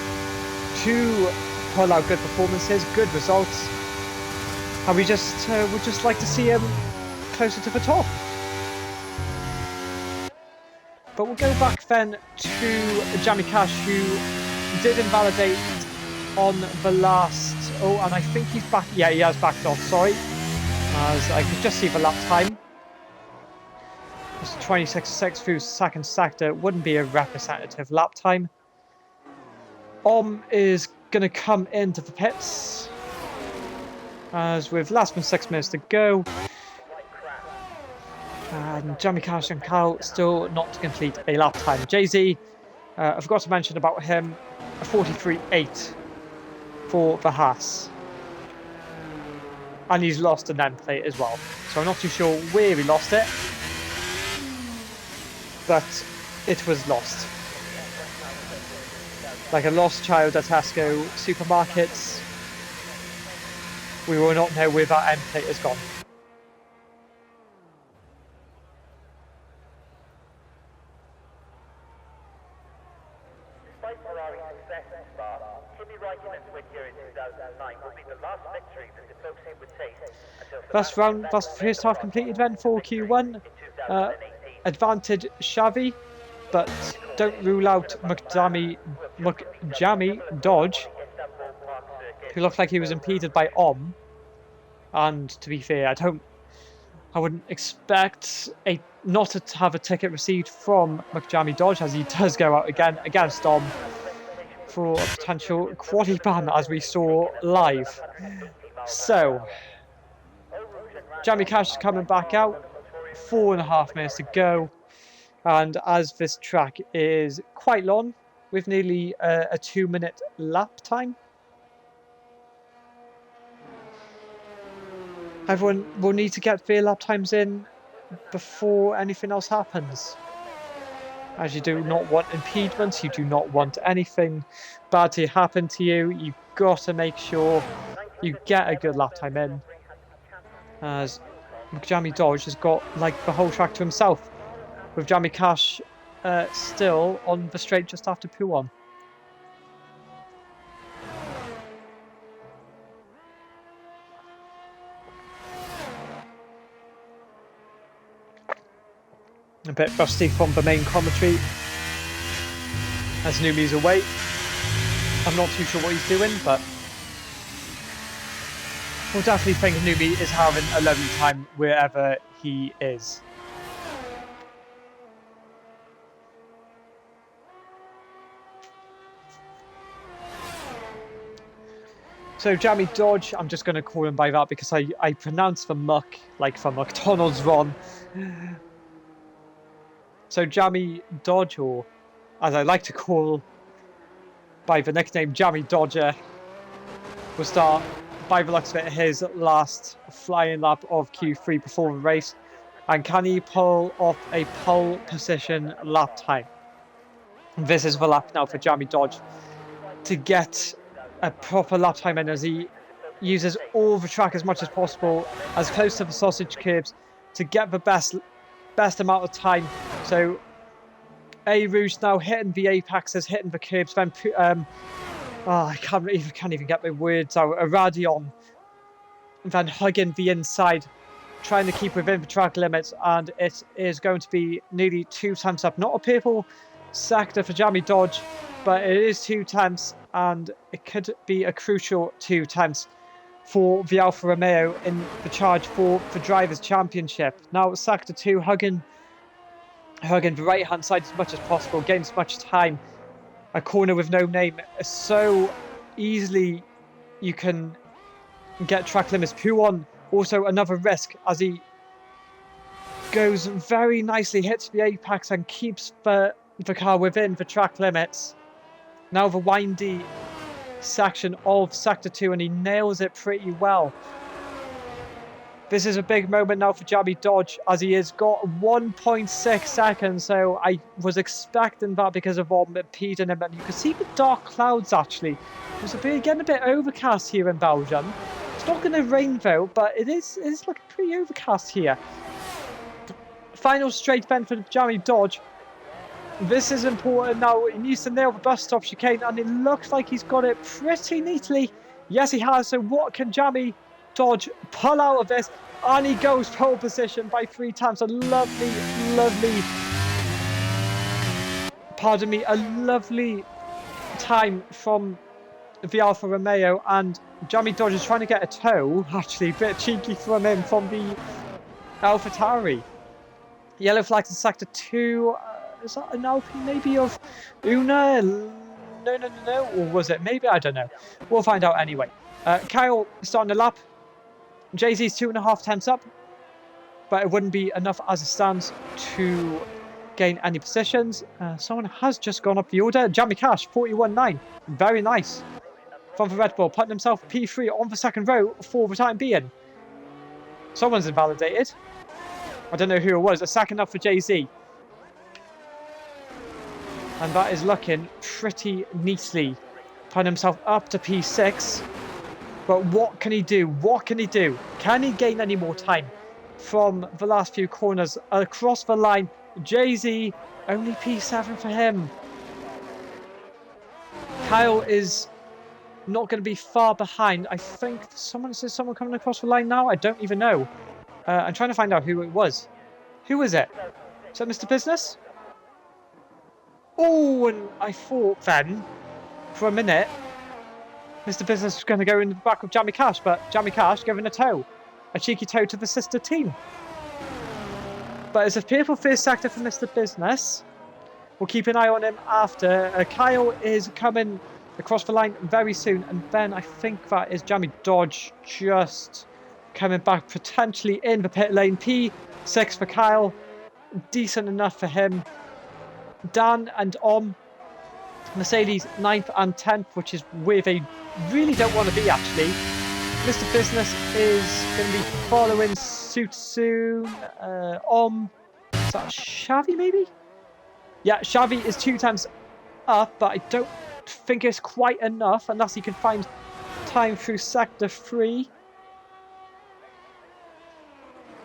to pull out good performances, good results, and we just would just like to see him closer to the top. But we'll go back then to Jamie Cash, who did invalidate on the last. Oh, and I think he's back. Yeah, he has backed off. Sorry, as I could just see the lap time. It's 26.6 through second sector. Wouldn't be a representative lap time. Is going to come into the pits as with less than 6 minutes to go. And Jamie Cash and Kyle still not to complete a lap time. Jay-Z, I forgot to mention about him, a 43.8 for the Haas. And he's lost an end plate as well. So I'm not too sure where he lost it, but it was lost. Like a lost child at Tesco supermarkets. We will not know where that end plate has gone. That's the first half completed then for Q1. Advantage Xavi, but don't rule out McJamie Dodge, who looked like he was impeded by And to be fair, I wouldn't expect not to have a ticket received from McJamie Dodge, as he does go out again against for a potential quali ban, as we saw live. So, Jamie Cash is coming back out. 4.5 minutes to go. And as this track is quite long, with nearly a 2-minute lap time, everyone will need to get their lap times in before anything else happens. As you do not want impediments, you do not want anything bad to happen to you. You've got to make sure you get a good lap time in. As Jamie Dodge has got like the whole track to himself, with Jamie Cash still on the straight just after P1. A bit rusty from the main commentary as Numi's away. I'm not too sure what he's doing, but we'll definitely think Numi is having a lovely time wherever he is. So Jamie Dodge, I'm just going to call him by that because I pronounce the muck like for McDonald's wrong. So Jamie Dodge, or as I like to call by the nickname Jamie Dodger, will start by the looks of it his last flying lap of Q3 before the race. And can he pull off a pole position lap time? This is the lap now for Jamie Dodge. to get a proper lap time in, as he uses all the track as much as possible, as close to the sausage curbs, to get the best amount of time. So A Rouge now hitting the apexes, hitting the curbs, then I can't even get my words out. A Radion, then hugging the inside, trying to keep within the track limits, and it is going to be nearly 2 times up. Not a purple sector for Jamie Dodge, but it is 2 times, and it could be a crucial 2 times for the Alfa Romeo in the charge for the Drivers' Championship. Now, sector 2, hugging the right-hand side as much as possible, getting as much time. A corner with no name, so easily you can get track limits. Puon, also another risk, as he goes very nicely, hits the apex and keeps the car within the track limits. Now the windy section of sector 2, and he nails it pretty well. This is a big moment now for Jamie Dodge, as he has got 1.6 seconds, so I was expecting that because of impeding him, and you can see the dark clouds actually. It's getting a bit overcast here in Belgium. It's not going to rain though, but it is looking pretty overcast here. Final straight bend for Jamie Dodge. This is important now. He needs to nail the bus stop chicane, and it looks like he's got it pretty neatly. Yes, he has. So what can Jamie Dodge pull out of this? And he goes pole position by 3 times. A lovely time from the Alfa Romeo, and Jamie Dodge is trying to get a tow. Actually, a bit cheeky from him from the AlphaTauri. Yellow flags in sector 2. Is that an Alpine maybe of Una? No. Or was it? Maybe, I don't know. We'll find out anyway. Kyle starting the lap. Jay-Z's 2.5 tenths up, but it wouldn't be enough as it stands to gain any positions. Someone has just gone up the order. Jamie Cash, 41.9. Very nice. From the Red Bull, putting himself P3 on the second row for the time being. Someone's invalidated. I don't know who it was. A second up for Jay-Z. And that is looking pretty neatly. Putting himself up to P6. But what can he do? What can he do? Can he gain any more time from the last few corners across the line? Jay-Z, only P7 for him. Kyle is not going to be far behind. I think someone says someone coming across the line now. I don't even know. I'm trying to find out who it was. Who was it? Is that Mr. Business? Oh, and I thought then, for a minute, Mr. Business was going to go in the back of Jamie Cash, but Jamie Cash giving a tow. A cheeky tow to the sister team. But it's a fearful first sector for Mr. Business. We'll keep an eye on him after. Kyle is coming across the line very soon, and then I think that is Jamie Dodge just coming back potentially in the pit lane. P6 for Kyle. Decent enough for him. Dan and Mercedes 9th and 10th, which is where they really don't want to be actually. Mr. Business is going to be following suit soon. Is that Xavi maybe? Yeah, Xavi is 2 times up, but I don't think it's quite enough unless he can find time through sector 3.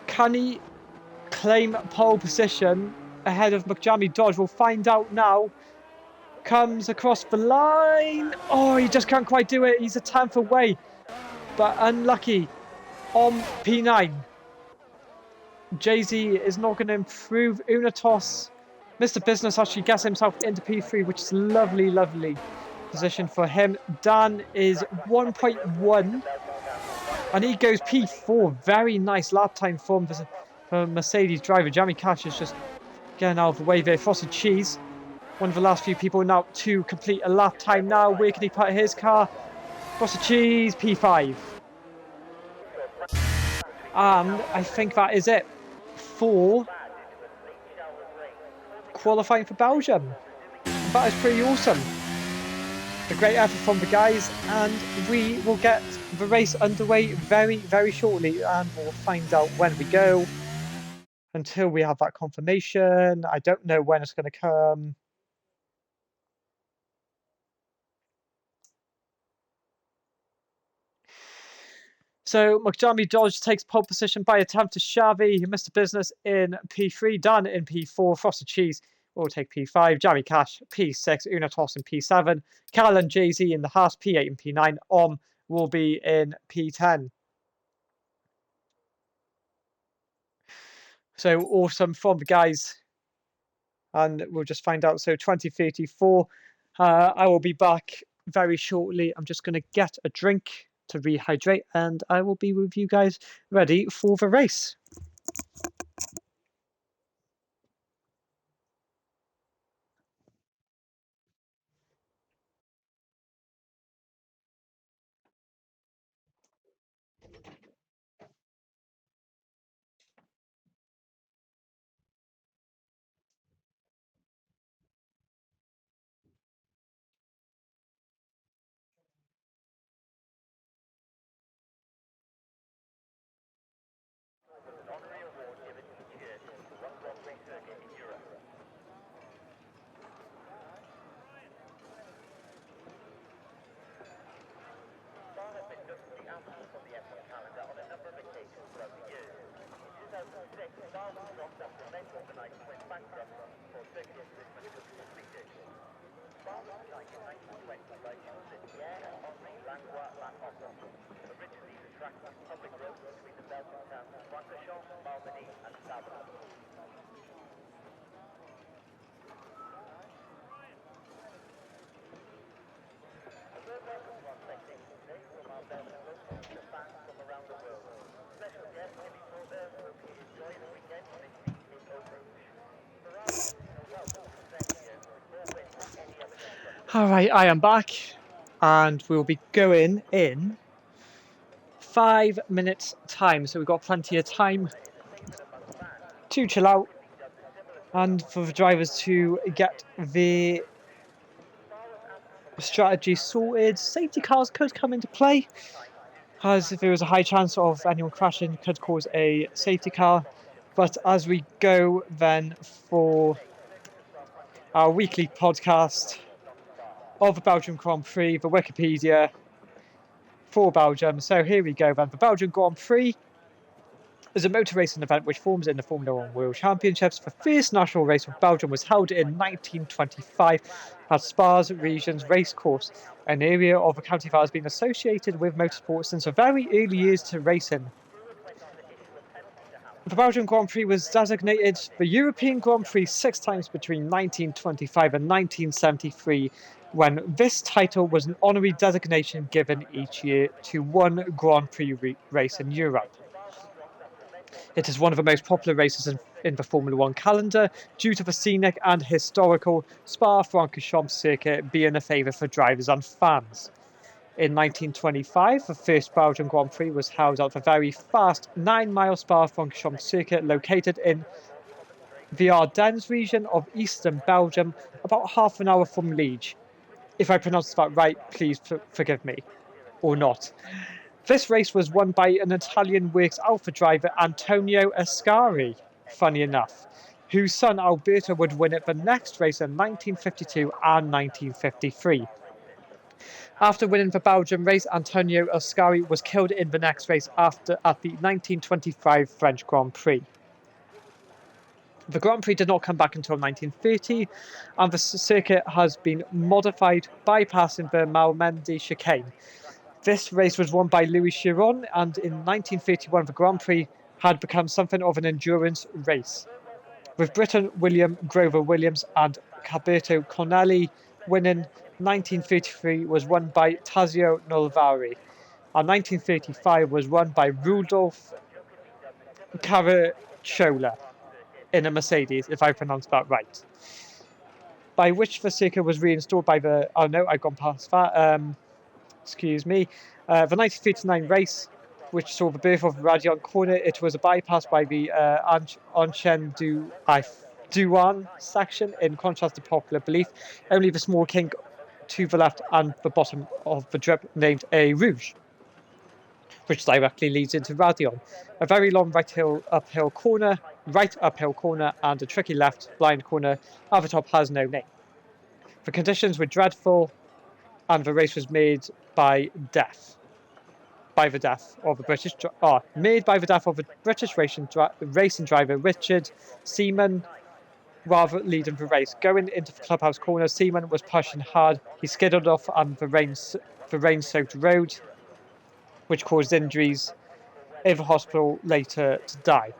Can he claim pole position ahead of Jamie Dodge? We'll find out now. Comes across the line. Oh, he just can't quite do it. He's a 10th away, but unlucky on P9. Jay-Z is not going to improve. Unatos. Mr. Business actually gets himself into P3, which is lovely position for him. Dan is 1.1, and he goes P4. Very nice lap time for Mercedes driver. Jamie Cash is just getting out of the way there. Frosted Cheese, one of the last few people now to complete a lap time now. Where can he put his car? Frosted Cheese, P5. And I think that is it for qualifying for Belgium. That is pretty awesome. A great effort from the guys, and we will get the race underway very shortly, and we'll find out when we go. Until we have that confirmation, I don't know when it's going to come. So McDermott Dodge takes pole position by attempt to Xavi, Mr. Business in P3, Dan in P4, Frosted Cheese will take P5, Jammy Cash P6, Unatos in P7, Cal and Jay-Z in the Haas P8 and P9, will be in P10. So awesome from the guys, and we'll just find out. So 2034, I will be back very shortly. I'm just going to get a drink to rehydrate, and I will be with you guys ready for the race. Alright, I am back, and we'll be going in 5 minutes time, so we've got plenty of time to chill out and for the drivers to get the strategy sorted. Safety cars could come into play, as if there was a high chance of anyone crashing could cause a safety car. But as we go then for our weekly podcast of the Belgium Grand Prix, the Wikipedia for Belgium. So here we go then. The Belgian Grand Prix is a motor racing event which forms in the Formula One World Championships. The first national race of Belgium was held in 1925 at Spa's Regions Racecourse, an area of the county that has been associated with motorsport since the very early years to racing. The Belgian Grand Prix was designated the European Grand Prix 6 times between 1925 and 1973, when this title was an honorary designation given each year to one Grand Prix race in Europe. It is one of the most popular races in the Formula One calendar, due to the scenic and historical Spa-Francorchamps circuit being a favourite for drivers and fans. In 1925, the first Belgian Grand Prix was held at the very fast 9-mile Spa-Francorchamps circuit located in the Ardennes region of eastern Belgium, about half an hour from Liège. If I pronounced that right, please forgive me, or not. This race was won by an Italian Works Alpha driver, Antonio Ascari, funny enough, whose son Alberto would win it the next race in 1952 and 1953. After winning the Belgium race, Antonio Ascari was killed in the next race at the 1925 French Grand Prix. The Grand Prix did not come back until 1930, and the circuit has been modified, bypassing the Malmedy chicane. This race was won by Louis Chiron, and in 1931 the Grand Prix had become something of an endurance race, with Briton William Grover Williams and Alberto Cornelli winning. 1933 was won by Tazio Nolvari, and 1935 was won by Rudolf Caracciola in a Mercedes, if I pronounced that right. By which the circuit was reinstalled by the... Oh no, I've gone past that. Excuse me. The 1939 race, which saw the birth of Radion Corner, it was a bypass by the Enchaîne du Douane section. In contrast to popular belief, only the small kink to the left and the bottom of the drip named A Rouge, which directly leads into Radion. A very long right uphill corner, and a tricky left blind corner at the top has no name. The conditions were dreadful, and the race was made by death. by the death of made by the death of a British racing driver, Richard Seaman, rather leading the race. Going into the clubhouse corner, Seaman was pushing hard. He skidded off on the rain-soaked road, which caused injuries in the hospital later to die.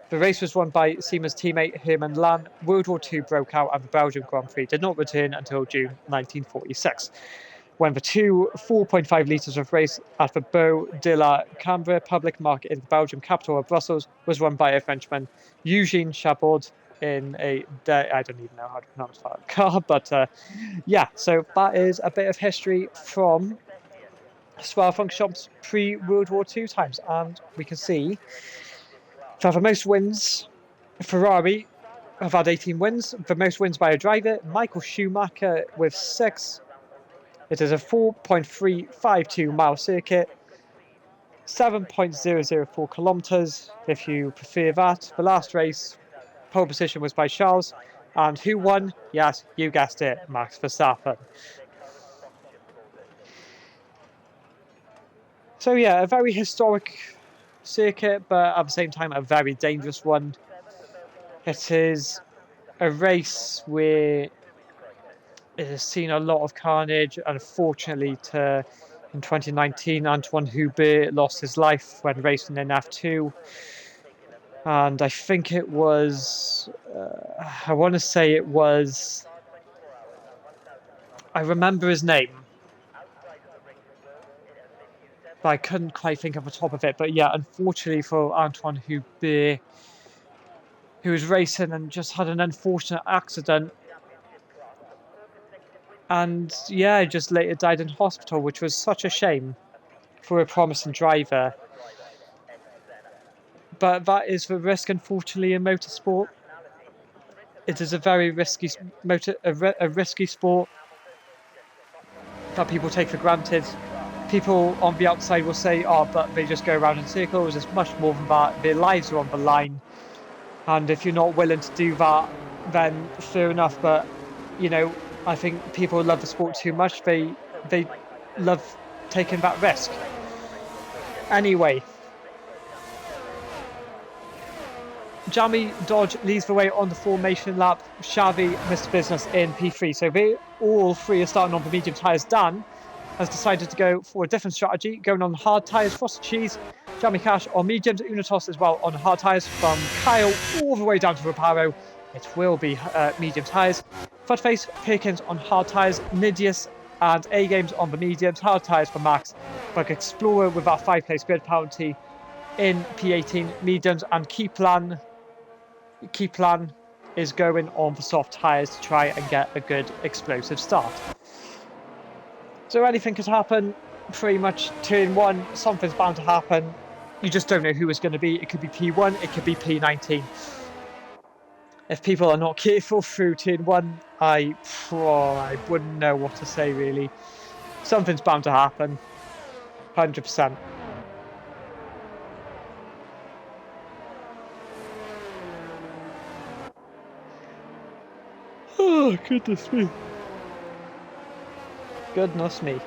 The race was won by Seaman's teammate Herman Lan. World War II broke out and the Belgian Grand Prix did not return until June 1946, when the two 4.5 litres of race at the Beau de la Cambre public market in the Belgian capital of Brussels was run by a Frenchman, Eugene Chabot, in I don't even know how to pronounce that car, but yeah, so that is a bit of history from Spa Funk Shop's pre-World War II times, and we can see that the most wins, Ferrari have had 18 wins, the most wins by a driver, Michael Schumacher with 6. It is a 4.352 mile circuit, 7.004 kilometers, if you prefer that. The last race, pole position was by Charles, and who won? Yes, you guessed it, Max Verstappen. So yeah, a very historic circuit, but at the same time a very dangerous one. It is a race where it has seen a lot of carnage. Unfortunately, in 2019, Antoine Hubert lost his life when racing in F2. And I think it was, I want to say it was, I remember his name, but I couldn't quite think of the top of it. But yeah, unfortunately for Antoine Hubert, who was racing and just had an unfortunate accident. And yeah, just later died in hospital, which was such a shame for a promising driver. But that is the risk, unfortunately, in motorsport. It is a very risky risky sport that people take for granted. People on the outside will say, "Oh, but they just go around in circles." It's much more than that. Their lives are on the line, and if you're not willing to do that, then fair enough. But you know, I think people love the sport too much. They love taking that risk. Anyway, Jamie Dodge leads the way on the formation lap. Xavi missed business in P3. So they all three are starting on the medium tyres. Dan has decided to go for a different strategy, going on hard tyres. Frosted Cheese, Jamie Cash on mediums. Unitos as well on hard tyres. From Kyle all the way down to Reparo, it will be medium tyres. Footface, Perkins on hard tyres. Nidius and A-Games on the mediums. Hard tyres for Max. Bug Explorer with that 5-place grid penalty in P18 mediums. And Key Plan is going on for soft tyres to try and get a good explosive start. So anything could happen. Pretty much turn 1, something's bound to happen. You just don't know who it's going to be. It could be P1, it could be P19. If people are not careful through turn 1, I wouldn't know what to say really. Something's bound to happen. 100%. Oh, goodness me. Goodness me.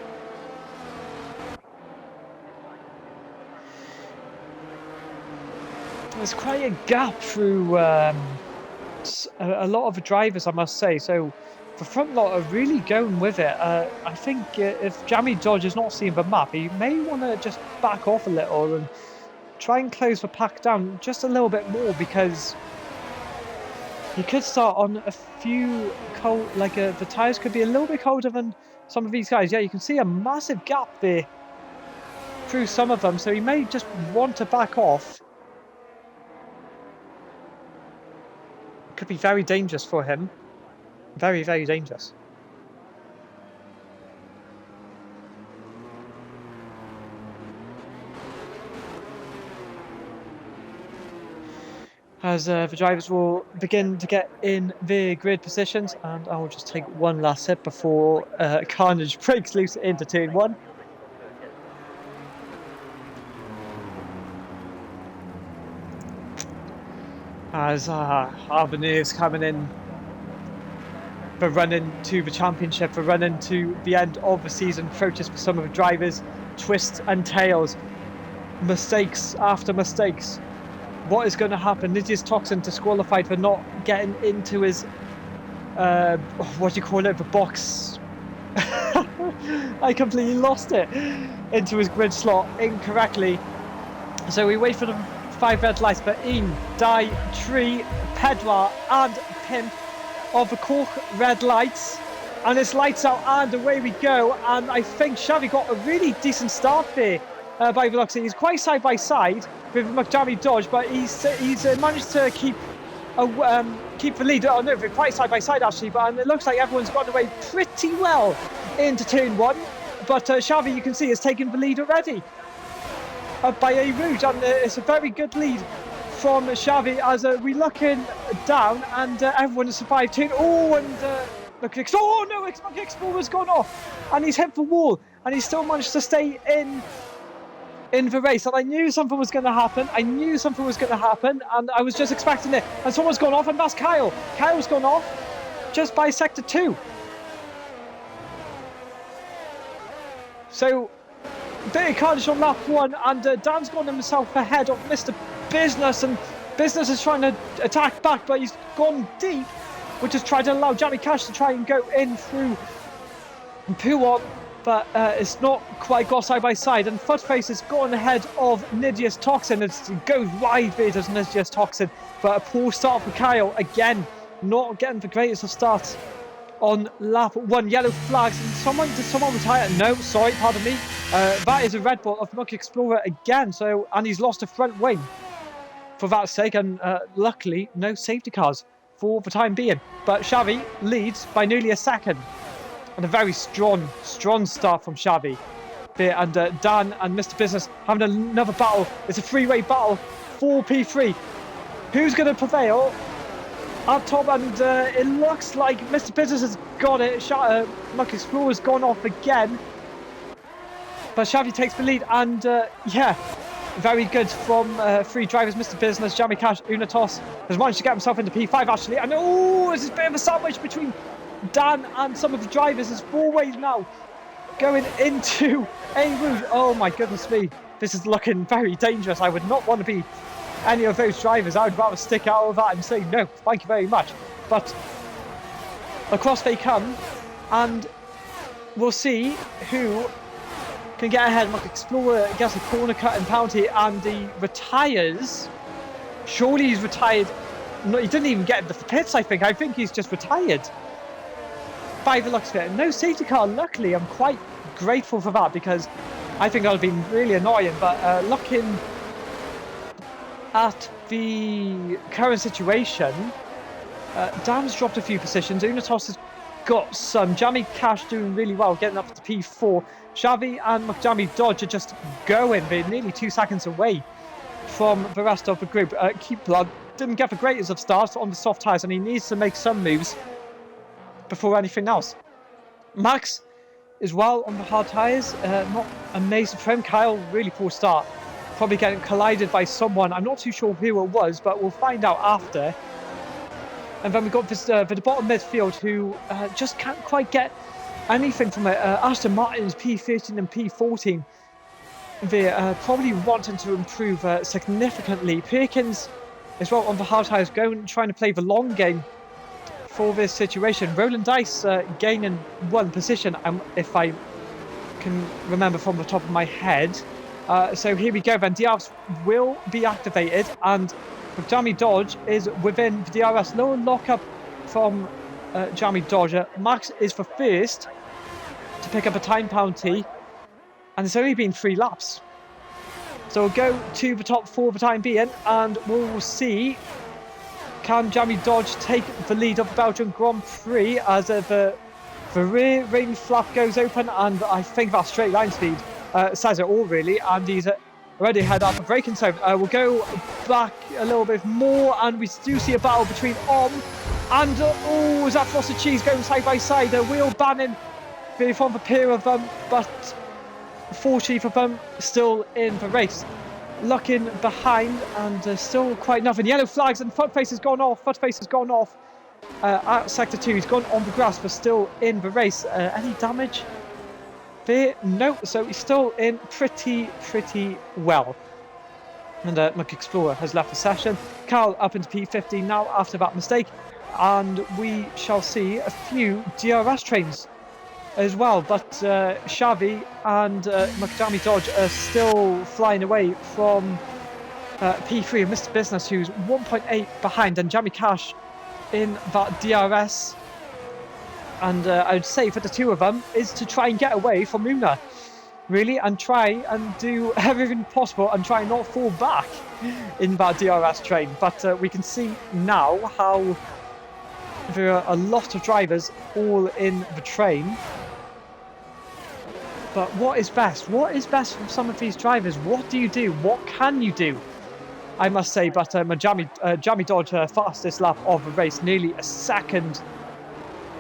There's quite a gap through a lot of the drivers, I must say. So the front lot are really going with it. I think if Jamie Dodge is not seeing the map, he may want to just back off a little and try and close the pack down just a little bit more, because he could start on a few cold, the tyres could be a little bit colder than some of these guys. Yeah, you can see a massive gap there through some of them, so he may just want to back off. Could be very dangerous for him. Very, very dangerous. As the drivers will begin to get in their grid positions, and I'll just take one last sip before carnage breaks loose into turn 1. As Arbonne's coming in, the run into the championship, the run into the end of the season approaches for some of the drivers. twists and tails, mistakes after mistakes. What is going to happen? Lydia's Toxin disqualified for not getting into his what do you call it, the box. I completely lost it. Into his grid slot incorrectly. So we wait for the 5 red lights, but Ian, Dai, Tree, Pedra and Pimp of the Cork red lights, and it's lights out and away we go. And I think Xavi got a really decent start there by Veloxy. He's quite side by side with McJammy Dodge, but he's managed to keep the lead. Oh no, they're quite side by side actually, but it looks like everyone's gotten away pretty well into turn 1. But Xavi, you can see, has taken the lead already by A Rouge, and it's a very good lead from Xavi as we're looking down, and everyone has survived turn. Oh, and look, oh no, Explorer's gone off, and he's hit the wall, and he's still managed to stay in the race. And I knew something was going to happen. And I was just expecting it. And someone's gone off, and that's Kyle. Kyle's gone off just by sector 2. So, bit of carnage on lap 1, and Dan's gone himself ahead of Mr. Business, and Business is trying to attack back, but he's gone deep, which has tried to allow Jamie Cash to try and go in through Puon, but it's not quite got side by side, and Footface has gone ahead of Nidia's Toxin. It goes wide there, does Nidia's Toxin, but a poor start for Kyle again, not getting the greatest of starts on lap 1. Yellow flags, and did someone retire? No, sorry, pardon me. That is a Red Bull of Muck Explorer again, and he's lost a front wing for that sake, and luckily no safety cars for the time being. But Xavi leads by nearly a second, and a very strong start from Xavi there, and Dan and Mr. Business having another battle. It's a 3-way battle, 4P3. Who's going to prevail up top? And it looks like Mr. Business has got it. Muck Explorer's gone off again, but Xavi takes the lead, and yeah, very good from 3 drivers. Mr. Business, Jamie Cash, Unatos has managed to get himself into P5 actually, and there's a bit of a sandwich between Dan and some of the drivers. There's 4 ways now going into A Rouge. Oh my goodness me, this is looking very dangerous. I would not want to be any of those drivers. I would rather stick out of that and say no, thank you very much. But across they come, and we'll see who can get ahead. Muck Explorer gets a corner cut and penalty, and he retires. Surely he's retired. No, he didn't even get the pits, I think he's just retired by the looks of it. No safety car, luckily. I'm quite grateful for that, because I think that would have been really annoying. But looking at the current situation, Dan's dropped a few positions. Unatos has got some. Jamie Cash doing really well, getting up to P4. Xavi and McJammy Dodge are just going. They're nearly 2 seconds away from the rest of the group. Keep Blood didn't get the greatest of starts on the soft tyres, and he needs to make some moves before anything else. Max is well on the hard tyres, not amazing for him. Kyle, really poor start, probably getting collided by someone. I'm not too sure who it was, but we'll find out after. And then we've got this, the bottom midfield, who just can't quite get anything from it. Aston Martin's P13 and P14. They're probably wanting to improve significantly. Perkins as well on the hard tyres, trying to play the long game for this situation. Roland Dice gaining 1 position, if I can remember from the top of my head. So here we go then. DRS will be activated, and Jamie Dodge is within the DRS. No lockup from Jamie Dodge. Max is for first to pick up a time penalty, and it's only been 3 laps. So we'll go to the top 4 for the time being, and we'll see, can Jamie Dodge take the lead of the Belgian Grand Prix as the rear ring flap goes open, and I think that straight line speed says it all really, and he's already head up for braking zone. We'll go back a little bit more, and we do see a battle between and is that Frosted Cheese going side by side? Wheel banning from the pair of them, but 4 chief of them still in the race. Looking behind, and still quite nothing. Yellow flags, and Footface has gone off. At sector 2. He's gone on the grass, but still in the race. Any damage there? No, so he's still in pretty well. And Muck Explorer has left the session. Carl up into P15 now after that mistake. And we shall see a few DRS trains as well. But Xavi and Macadami Dodge are still flying away from P3 of Mr. Business, who's 1.8 behind. And Jamie Cash in that DRS. And I would say for the two of them is to try and get away from Una. Really, and try and do everything possible and try and not fall back in that DRS train. But we can see now how there are a lot of drivers all in the train. But what is best? What is best from some of these drivers? What do you do? What can you do? I must say, but Jamie Dodge, fastest lap of the race, nearly a second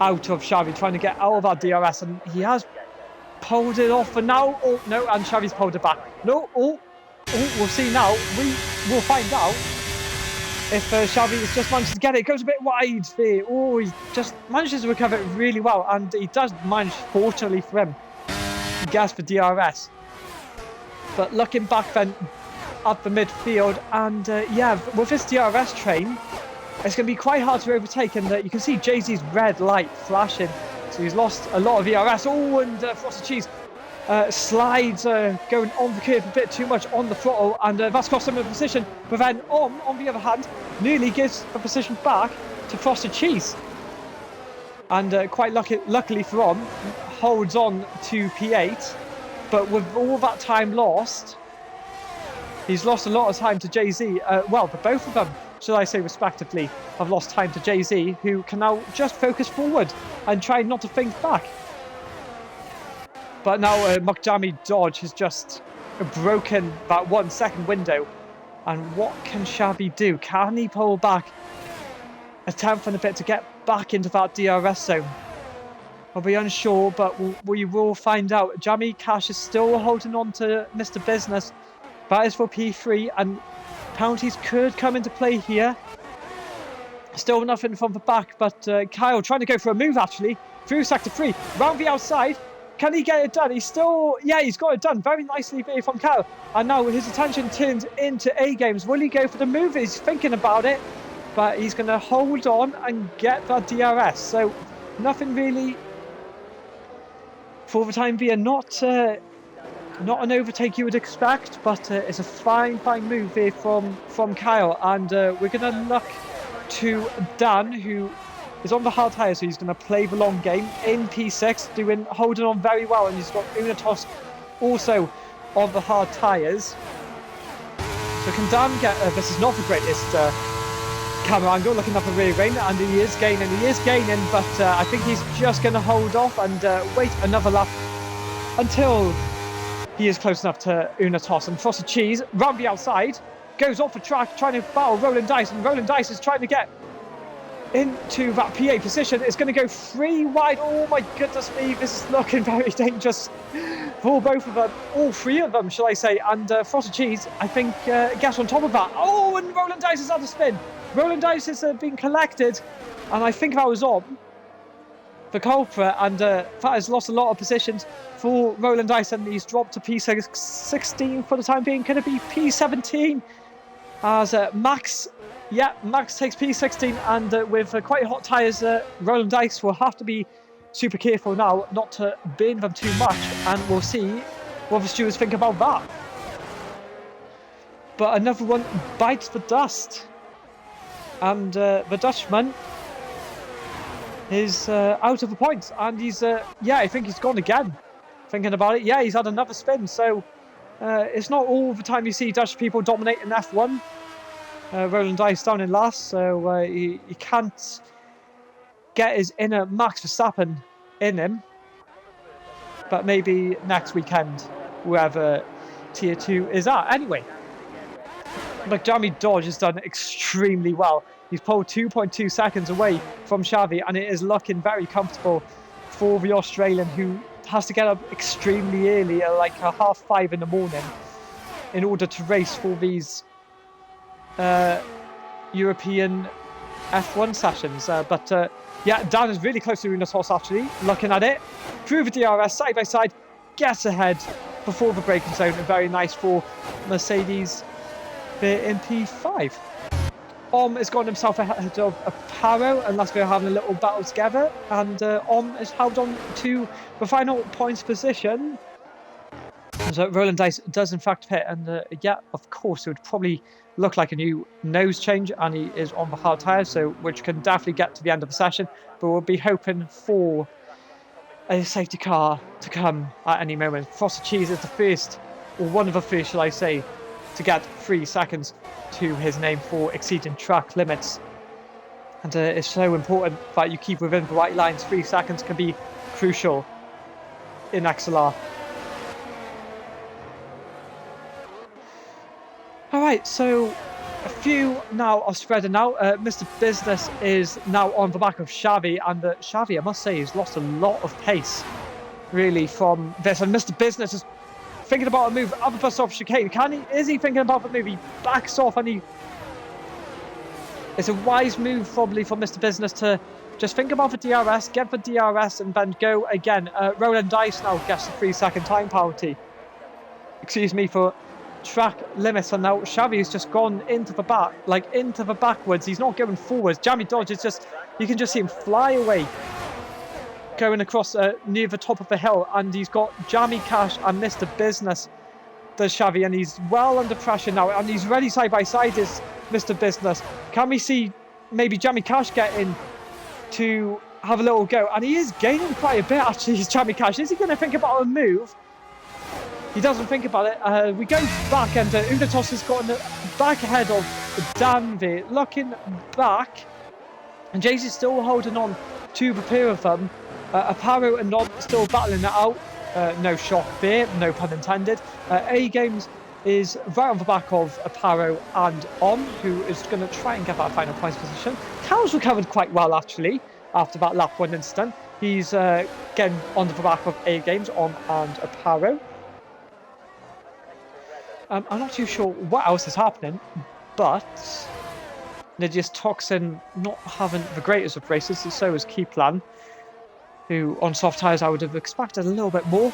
out of Xavi, trying to get out of our DRS, and he has pulled it off for now. Oh no, and Xavi's pulled it back. No, we'll see now. We will find out if Xavi has just managed to get it. It goes a bit wide there. Oh, he just manages to recover it really well, and he does manage, fortunately for him, to gas for DRS. But looking back then up the midfield, and yeah, with this DRS train, it's going to be quite hard to overtake, and you can see Jay-Z's red light flashing. So he's lost a lot of ERS. Oh, and Frosted Cheese slides going on the curve a bit too much on the throttle, and that's cost him a position. But then on the other hand, nearly gives the position back to Frosted Cheese. And quite luckily for holds on to P8. But with all that time lost, he's lost a lot of time to Jay-Z. Well, the both of them, should I say respectively, have lost time to Jay-Z, who can now just focus forward and try not to think back. But now Macadami Dodge has just broken that 1 second window. And what can Xavi do? Can he pull back a tenth and a bit to get back into that DRS zone? I'll be unsure, but we will find out. Jamie Cash is still holding on to Mr. Business. That is for P3, and penalties could come into play here. Still nothing from the back, but Kyle trying to go for a move actually through sector 3, round the outside. Can he get it done? He's still, yeah, he's got it done very nicely there from Kyle. And now his attention turns into A games. Will he go for the move? He's thinking about it, but he's going to hold on and get that DRS. So nothing really for the time being. Not an overtake you would expect, but it's a fine move there from Kyle. And we're going to look to Dan, who is on the hard tyre, so he's going to play the long game in P6, holding on very well. And he's got Unitos also on the hard tyres. So can Dan get... this is not the greatest camera angle, looking up the rear ring, and he is gaining, but I think he's just going to hold off and wait another lap until he is close enough to Unitos. And Frosted Cheese, round the outside, goes off the track, trying to battle Roland Dice, and Roland Dice is trying to get into that PA position. It's going to go 3 wide. Oh my goodness me, this is looking very dangerous for both of them, all 3 of them, shall I say. And Frosted Cheese, I think, gets on top of that. Oh, and Roland Dice is out of spin. Roland Dice has been collected, and I think that was on the culprit, and that has lost a lot of positions for Roland Dice, and he's dropped to P16 for the time being. Could it be P17? As Max takes P16, and with quite hot tyres, Roland Dice will have to be super careful now not to burn them too much, and we'll see what the stewards think about that. But another one bites the dust, and the Dutchman is out of the points, and he's I think he's gone again. Thinking about it, yeah, he's had another spin. So it's not all the time you see Dutch people dominating F1. Roland Dice down in last, so he can't get his inner Max Verstappen in him. But maybe next weekend, whoever Tier 2 is at. Anyway, Macadami Dodge has done extremely well. He's pulled 2.2 seconds away from Xavi, and it is looking very comfortable for the Australian, who has to get up extremely early, like 5:30 in the morning, in order to race for these European F1 sessions. But yeah, Dan is really close to Unitos actually, looking at it. Through the DRS, side by side, gets ahead before the braking zone, and very nice for Mercedes there in P5. Has gotten himself ahead of Aparo, and they're having a little battle together, and has held on to the final points position. So Roland Dice does in fact hit, and yeah, of course, it would probably look like a new nose change, and he is on the hard tyre, so which can definitely get to the end of the session, but we'll be hoping for a safety car to come at any moment. Frosted Cheese is the first, or one of the first, shall I say, to get 3 seconds to his name for exceeding track limits. And it's so important that you keep within the white lines. 3 seconds can be crucial in XLR. Alright, so a few now are spreading out. Mr. Business is now on the back of Xavi, and Xavi, I must say, has lost a lot of pace, really, from this. And Mr. Business is thinking about a move up the bus off chicane. Is he thinking about the move? He backs off, and it's a wise move, probably, for Mr. Business to just think about the DRS, get the DRS, and then go again. Roland Dice now gets the 3-second time penalty. Excuse me, for track limits, and now Xavi has just gone into the back, into the backwards. He's not going forwards. Jamie Dodge is just, you can just see him fly away, going across near the top of the hill, and he's got Jamie Cash and Mr. Business, does Xavi, and he's well under pressure now, and he's ready side by side is Mr. Business. Can we see maybe Jamie Cash get in to have a little go? And he is gaining quite a bit, actually, is Jamie Cash. Is he going to think about a move? He doesn't think about it. We go back, and Unitos has gotten back ahead of Danby. Looking back, and Jay's still holding on to the pair of them. Aparo and Nom still battling it out. No shock there, no pun intended. A Games is right on the back of Aparo and who is going to try and get that final points position. Cal's recovered quite well, actually, after that lap 1 incident. He's getting onto the back of A Games, and Aparo. I'm not too sure what else is happening, but Nidius Toxin not having the greatest of races, so is Keyplan, who on soft tyres I would have expected a little bit more,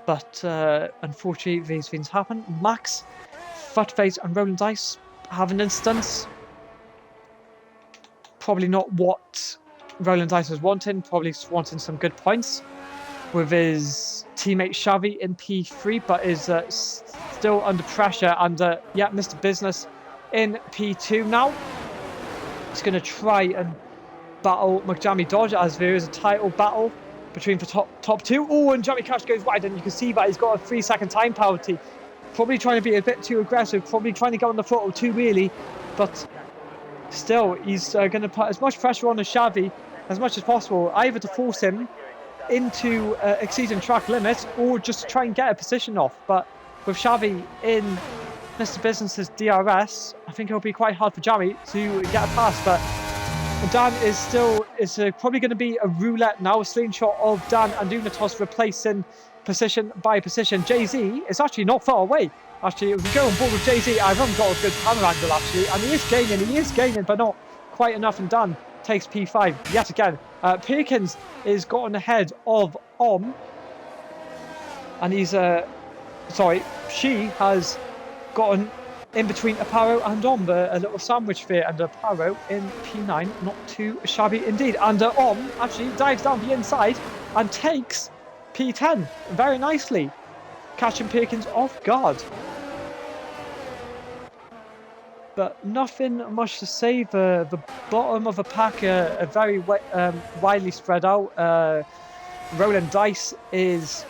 but unfortunately these things happen. Max, Futface and Roland Dice have an instance. Probably not what Roland Dice was wanting, probably wanting some good points with his teammate Xavi in P3, but is still under pressure, and yeah, Mr. Business in P2 now. He's going to try and battle McJammy Dodge, as there is a title battle between the top two. Oh, and Jamie Cash goes wide, and you can see that he's got a 3-second time penalty. Probably trying to be a bit too aggressive, probably trying to go on the throttle too really, but still, he's going to put as much pressure on Xavi as much as possible, either to force him into exceeding track limits, or just to try and get a position off. But with Xavi in Mr. Business's DRS, I think it'll be quite hard for Jamie to get a pass. But Dan is probably going to be a roulette now, a slingshot of Dan and Unitos replacing position by position. Jay-Z is actually not far away. Actually, if we go on board with Jay-Z, I haven't got a good camera angle actually, and he is gaining, but not quite enough, and Dan takes P5 yet again. Perkins is gotten ahead of and he's she has gotten in between Aparo and a little sandwich there, and Aparo in P9, not too shabby indeed. And actually dives down the inside and takes P10 very nicely, catching Perkins off guard. But nothing much to say. The bottom of the pack are very widely spread out. Roland Dice is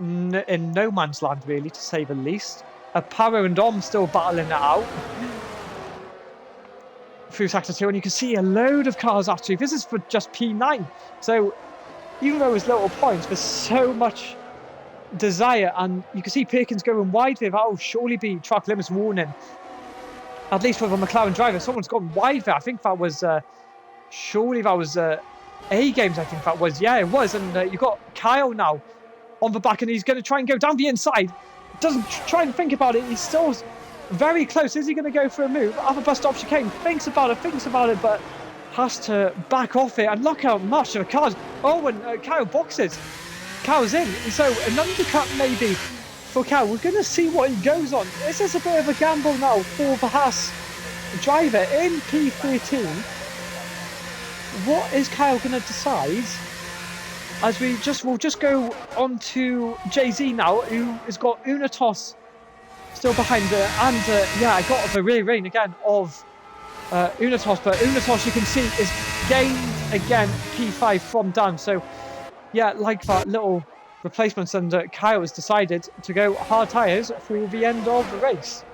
in no man's land, really, to say the least. Aparo and still battling it out through Sector 2, and you can see a load of cars actually. This is for just P9. So even though it's little points, there's so much desire, and you can see Perkins going wide there. That will surely be track limits warning. At least with a McLaren driver, someone's gone wide there. I think that was, surely that was A Games, I think that was. Yeah, it was. And you've got Kyle now on the back, and he's going to try and go down the inside. Doesn't try and think about it. He's still very close. Is he going to go for a move? Other bus stop chicane. Thinks about it, but has to back off it. And look how much of a car. Oh, and Kyle boxes. Cow's in. So an undercut maybe for Cow. We're going to see what he goes on. This is a bit of a gamble now for the Haas driver in P13. What is Kyle going to decide? As we'll just go on to Jay-Z now, who has got Unitos still behind her, and yeah, I got the rear rein again of Unitos, but Unitos, you can see, is gained again P5 from Dan. So yeah, like that little replacements, and Kyle has decided to go hard tyres for the end of the race.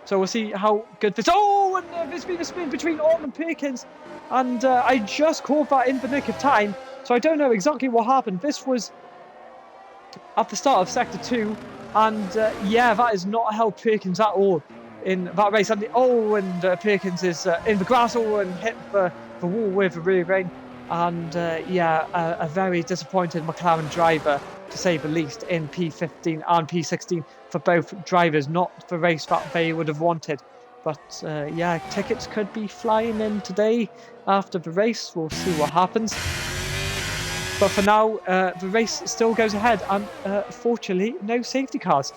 So we'll see how good this... Oh, and there's been a spin between Orm and Perkins, and I just caught that in the nick of time, so I don't know exactly what happened. This was at the start of Sector 2, and yeah, that has not helped Perkins at all in that race. And Perkins is in the grass and hit the wall with the rear rein. And yeah, a very disappointed McLaren driver, to say the least, in P15 and P16 for both drivers. Not the race that they would have wanted. But yeah, tickets could be flying in today after the race. We'll see what happens. But for now, the race still goes ahead, and fortunately, no safety cars.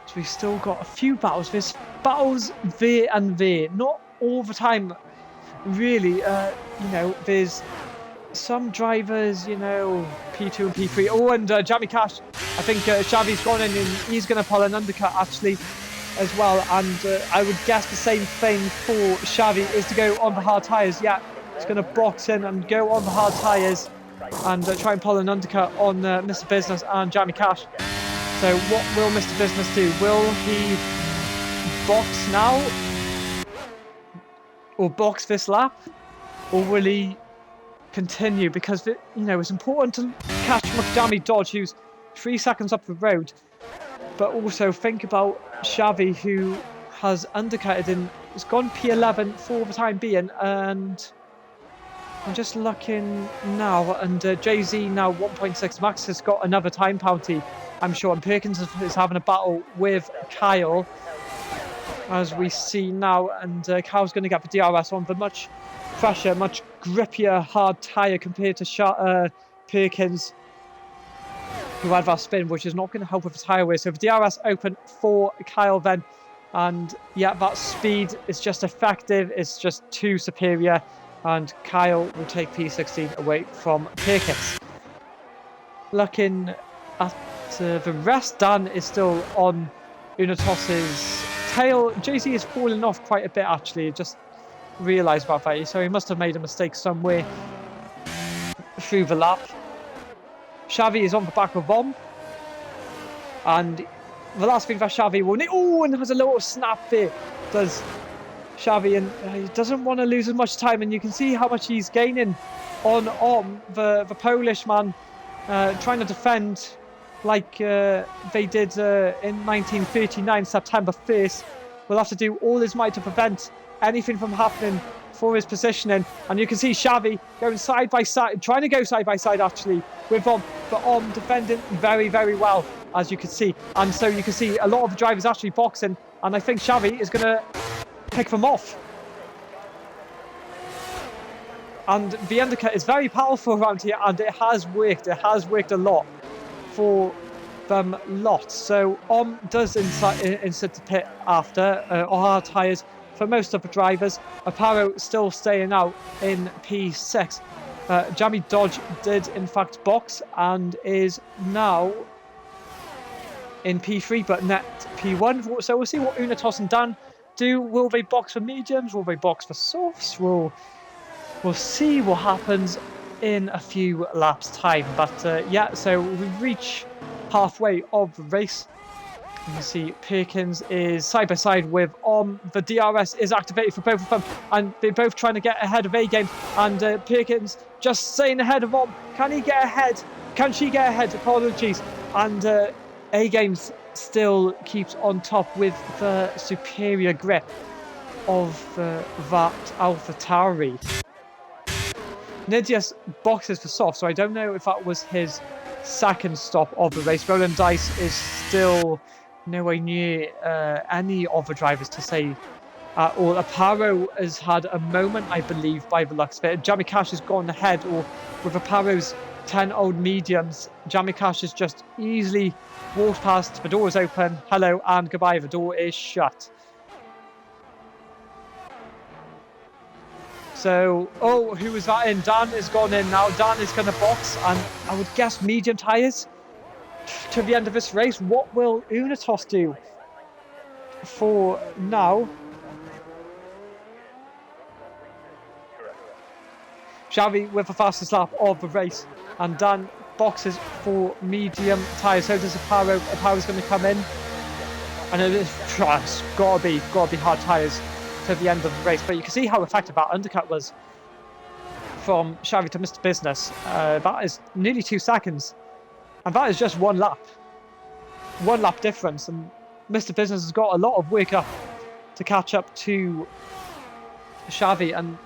So we've still got a few battles. There's battles there and there. Not all the time, really. You know, there's some drivers, you know, P2 and P3. Oh, and Jamie Cash, I think Xavi's gone in and he's going to pull an undercut, actually, as well. And I would guess the same thing for Xavi is to go on the hard tyres. Yeah, he's going to box in and go on the hard tyres and try and pull an undercut on Mr. Business and Jamie Cash. So what will Mr. Business do? Will he box now? Or box this lap? Or will he continue? Because, you know, it's important to catch McDammy Dodge, who's 3 seconds up the road. But also think about Xavi, who has undercutted and has gone P11 for the time being. And I'm just looking now, and Jay-Z now 1.6. Max has got another time penalty, I'm sure. And Perkins is having a battle with Kyle, as we see now. And Kyle's going to get the DRS on, but much pressure, much grippier hard tyre compared to Perkins, who had that spin, which is not going to help with the tyre wear. So the DRS open for Kyle then. And yeah, that speed is just effective. It's just too superior. And Kyle will take P16 away from Perkins. Looking at the rest, Dan is still on Unitos's tail. JC is falling off quite a bit, actually. Just realised about that. So he must have made a mistake somewhere through the lap. Xavi is on the back of Vom. And the last thing that Xavi will need... Oh, and has a little snap there. Does Xavi, and he doesn't want to lose as much time, and you can see how much he's gaining on the Polish man, trying to defend like they did in 1939, September 1st. Will have to do all his might to prevent anything from happening for his positioning. And you can see Xavi going side by side, trying to go side by side actually with Om, but Om defending very, very well, as you can see. And so you can see a lot of the drivers actually boxing, and I think Xavi is going to pick them off. And the undercut is very powerful around here, and it has worked. It has worked a lot for them lot. So does insert the pit after hard tyres for most of the drivers. Aparo still staying out in P6. Jamie Dodge did in fact box and is now in P3, but net P1. So we'll see what Unitos and Dan do. Will they box for mediums? Will they box for softs? We'll see what happens in a few laps time. But yeah, so we reach halfway of the race. You can see Perkins is side by side with the DRS is activated for both of them, and they're both trying to get ahead of A-Games, and Perkins just staying ahead of Can he get ahead? Can she get ahead? Apologies. And A-Games still keeps on top with the superior grip of that AlphaTauri. Nidias boxes for soft, so I don't know if that was his second stop of the race. Roland Dice is still nowhere near any of the drivers, to say at all. Aparo has had a moment, I believe, by the looks of it. Jamie Cash has gone ahead, or with Aparo's 10 old mediums, Jamie Cash has just easily walked past. The door is open. Hello and goodbye. The door is shut. So, oh, who was that in? Dan is gone in now. Dan is going to box, and I would guess medium tyres to the end of this race. What will Unitos do for now? Xavi with the fastest lap of the race, and Dan boxes for medium tyres. So does Aparo. Aparo's going to come in, and it's gotta be hard tyres to the end of the race. But you can see how effective that undercut was from Xavi to Mr. Business. That is nearly 2 seconds, and that is just one lap difference. And Mr. Business has got a lot of work up to catch up to Xavi, and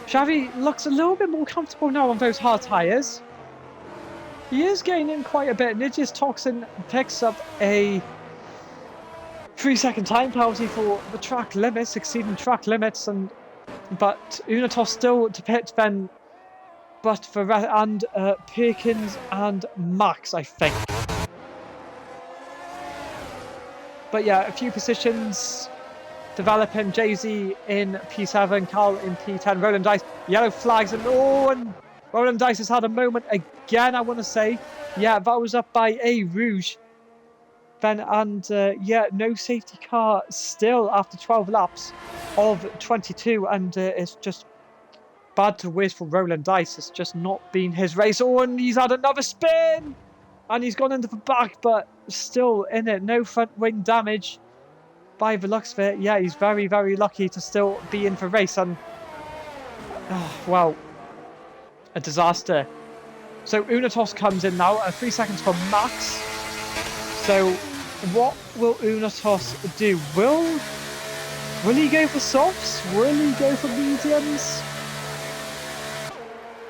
Xavi looks a little bit more comfortable now on those hard tyres. He is gaining quite a bit. Nidges Toxin picks up a 3-second time penalty for the track limits, exceeding track limits, but Unitos still to pit then, but for and Perkins and Max, I think. But yeah, a few positions developing. Jay-Z in P7, Carl in P10, Roland Dice, yellow flags, and Roland Dice has had a moment again, I want to say. Yeah, that was up by A Rouge. Then, and yeah, no safety car still after 12 laps of 22, and it's just bad to worse for Roland Dice. It's just not been his race. Oh, and he's had another spin, and he's gone into the back, but still in it. No front wing damage by the looks of it. Yeah, he's very, very lucky to still be in the race, and well, a disaster. So Unitos comes in now, 3 seconds for Max. So what will Unitos do? Will he go for softs? Will he go for mediums?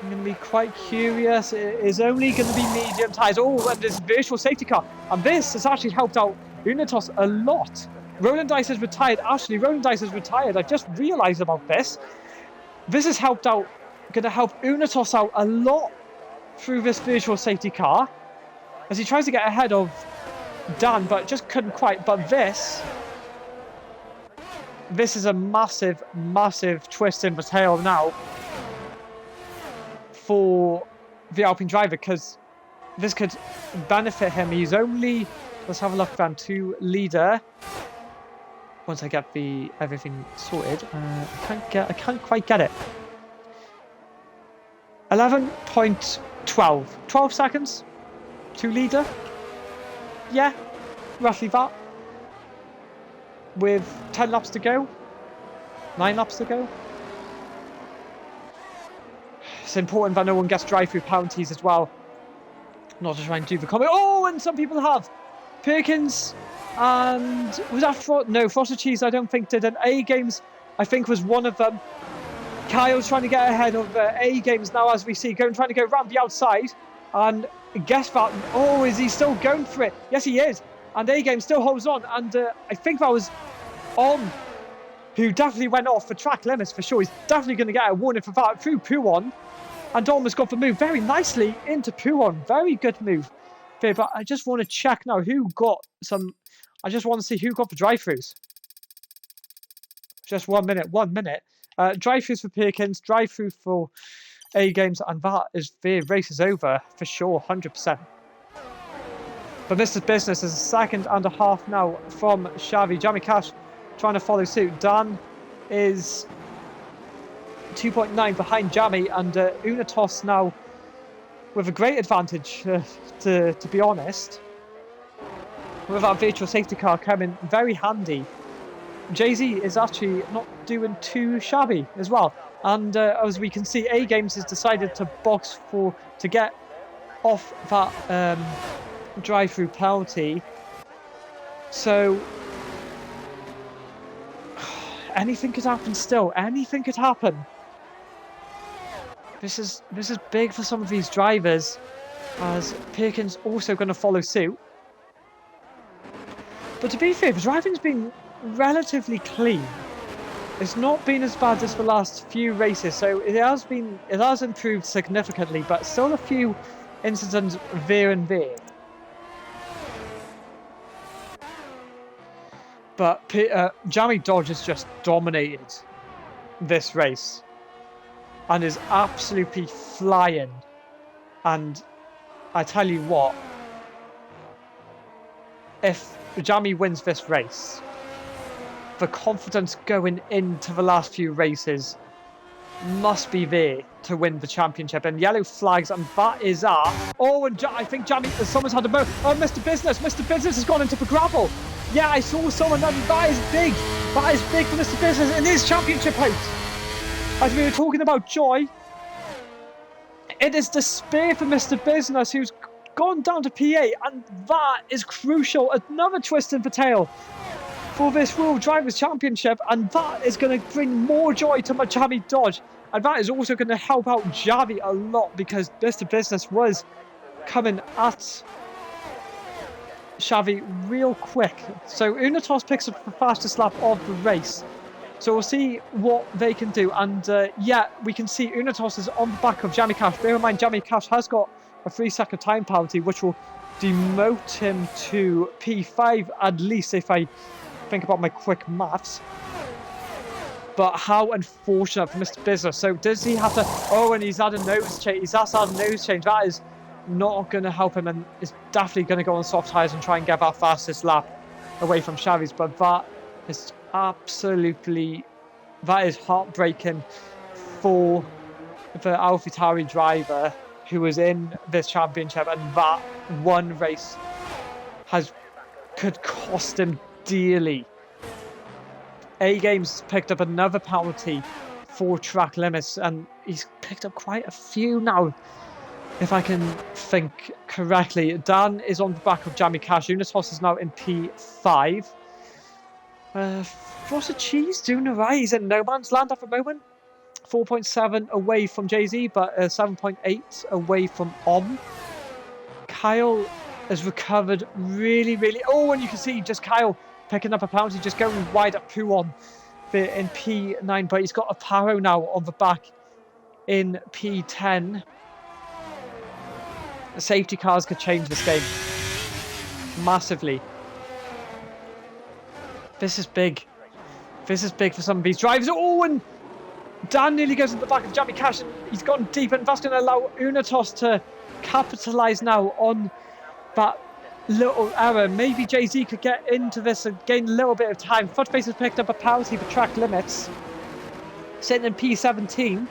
I'm going to be quite curious. It is only going to be medium tyres. Oh, and this virtual safety car. And this has actually helped out Unitos a lot. Roland Dice has retired. Actually, Roland Dice has retired. I just realised about this. This has helped out, going to help Unitos out a lot through this virtual safety car, as he tries to get ahead of Dan, but just couldn't quite. But this is a massive, massive twist in the tail now for the Alpine driver, because this could benefit him. He's only, let's have a look then, to leader. Once I get everything sorted, I can't quite get it. 11.12, 12 seconds to leader. Yeah, roughly that. With 10 laps to go, 9 laps to go. It's important that no one gets drive-through penalties as well. Not to try and do the comment. Oh, and some people have. Perkins and was that no, Foster Cheese? I don't think did. And A Games, I think, was one of them. Kyle's trying to get ahead of A Games now, as we see, trying to go around the outside. And guess that. Oh, is he still going for it? Yes, he is. And A Games still holds on. And I think that was On, who definitely went off for track limits for sure. He's definitely going to get a warning for that through Pouon. And Dom has got the move very nicely into Pouon. Very good move there. But I just want to check now who got some. I just want to see who got the drive-throughs. Just 1 minute. Drive-throughs for Perkins, drive-through for A Games, and that is the race is over for sure, 100%. But Mr. Business is a second and a half now from Xavi. Jamie Cash trying to follow suit. Dan is 2.9 behind Jamie, and Unitos now with a great advantage, to be honest. With that virtual safety car coming very handy. Jay-Z is actually not doing too shabby as well. And as we can see, A Games has decided to box to get off that drive-through penalty. So anything could happen still. Anything could happen. This is big for some of these drivers, as Perkins also going to follow suit. But to be fair, the driving's been relatively clean It's not been as bad as the last few races, so it has improved significantly, but still a few incidents there and there. But Jamie Dodge has just dominated this race and is absolutely flying. And I tell you what, if Jamie wins this race, the confidence going into the last few races must be there to win the championship. And yellow flags, and that is oh, and I think Jamie, someone's had a mo. Oh, Mr. Business has gone into the gravel. Yeah, I saw someone, and that is big. That is big for Mr. Business in his championship out. As we were talking about joy, it is despair for Mr. Business, who's gone down to P8, and that is crucial. Another twist in the tail for this World Drivers' Championship, and that is going to bring more joy to Jamie Dodge, and that is also going to help out Javi a lot, because Mr. Business was coming at Xavi real quick. So Unitos picks up the fastest lap of the race. So we'll see what they can do. And yeah, we can see Unitos is on the back of Jamie Cash. Bear in mind, Jamie Cash has got a 3-second time penalty, which will demote him to P5 at least, if I think about my quick maths. But how unfortunate for Mr. Business. So does he have to... Oh, and he's had a nose change. He's had a nose change. That is not going to help him, and is definitely going to go on soft tyres and try and get that fastest lap away from Xavi's. But that is absolutely... That is heartbreaking for the AlphaTauri driver who was in this championship, and that one race could cost him dearly. A-Games picked up another penalty for track limits, and he's picked up quite a few now, if I can think correctly. Dan is on the back of Jamie Cash. Unitos is now in P5. What's a cheese doing a rise? He's in no man's land at the moment. 4.7 away from Jay-Z, but 7.8 away from Kyle has recovered really, really... Oh, and you can see just Kyle picking up a penalty, just going wide at Puon in P9, but he's got a Paro now on the back in P10. The safety cars could change this game massively. This is big. This is big for some of these drivers. Oh, and Dan nearly goes in the back of Jamie Cash, and he's gone deep, and that's going to allow Unitos to capitalise now on that little error. Maybe Jay-Z could get into this and gain a little bit of time. Footface has picked up a penalty for track limits, sitting in P17.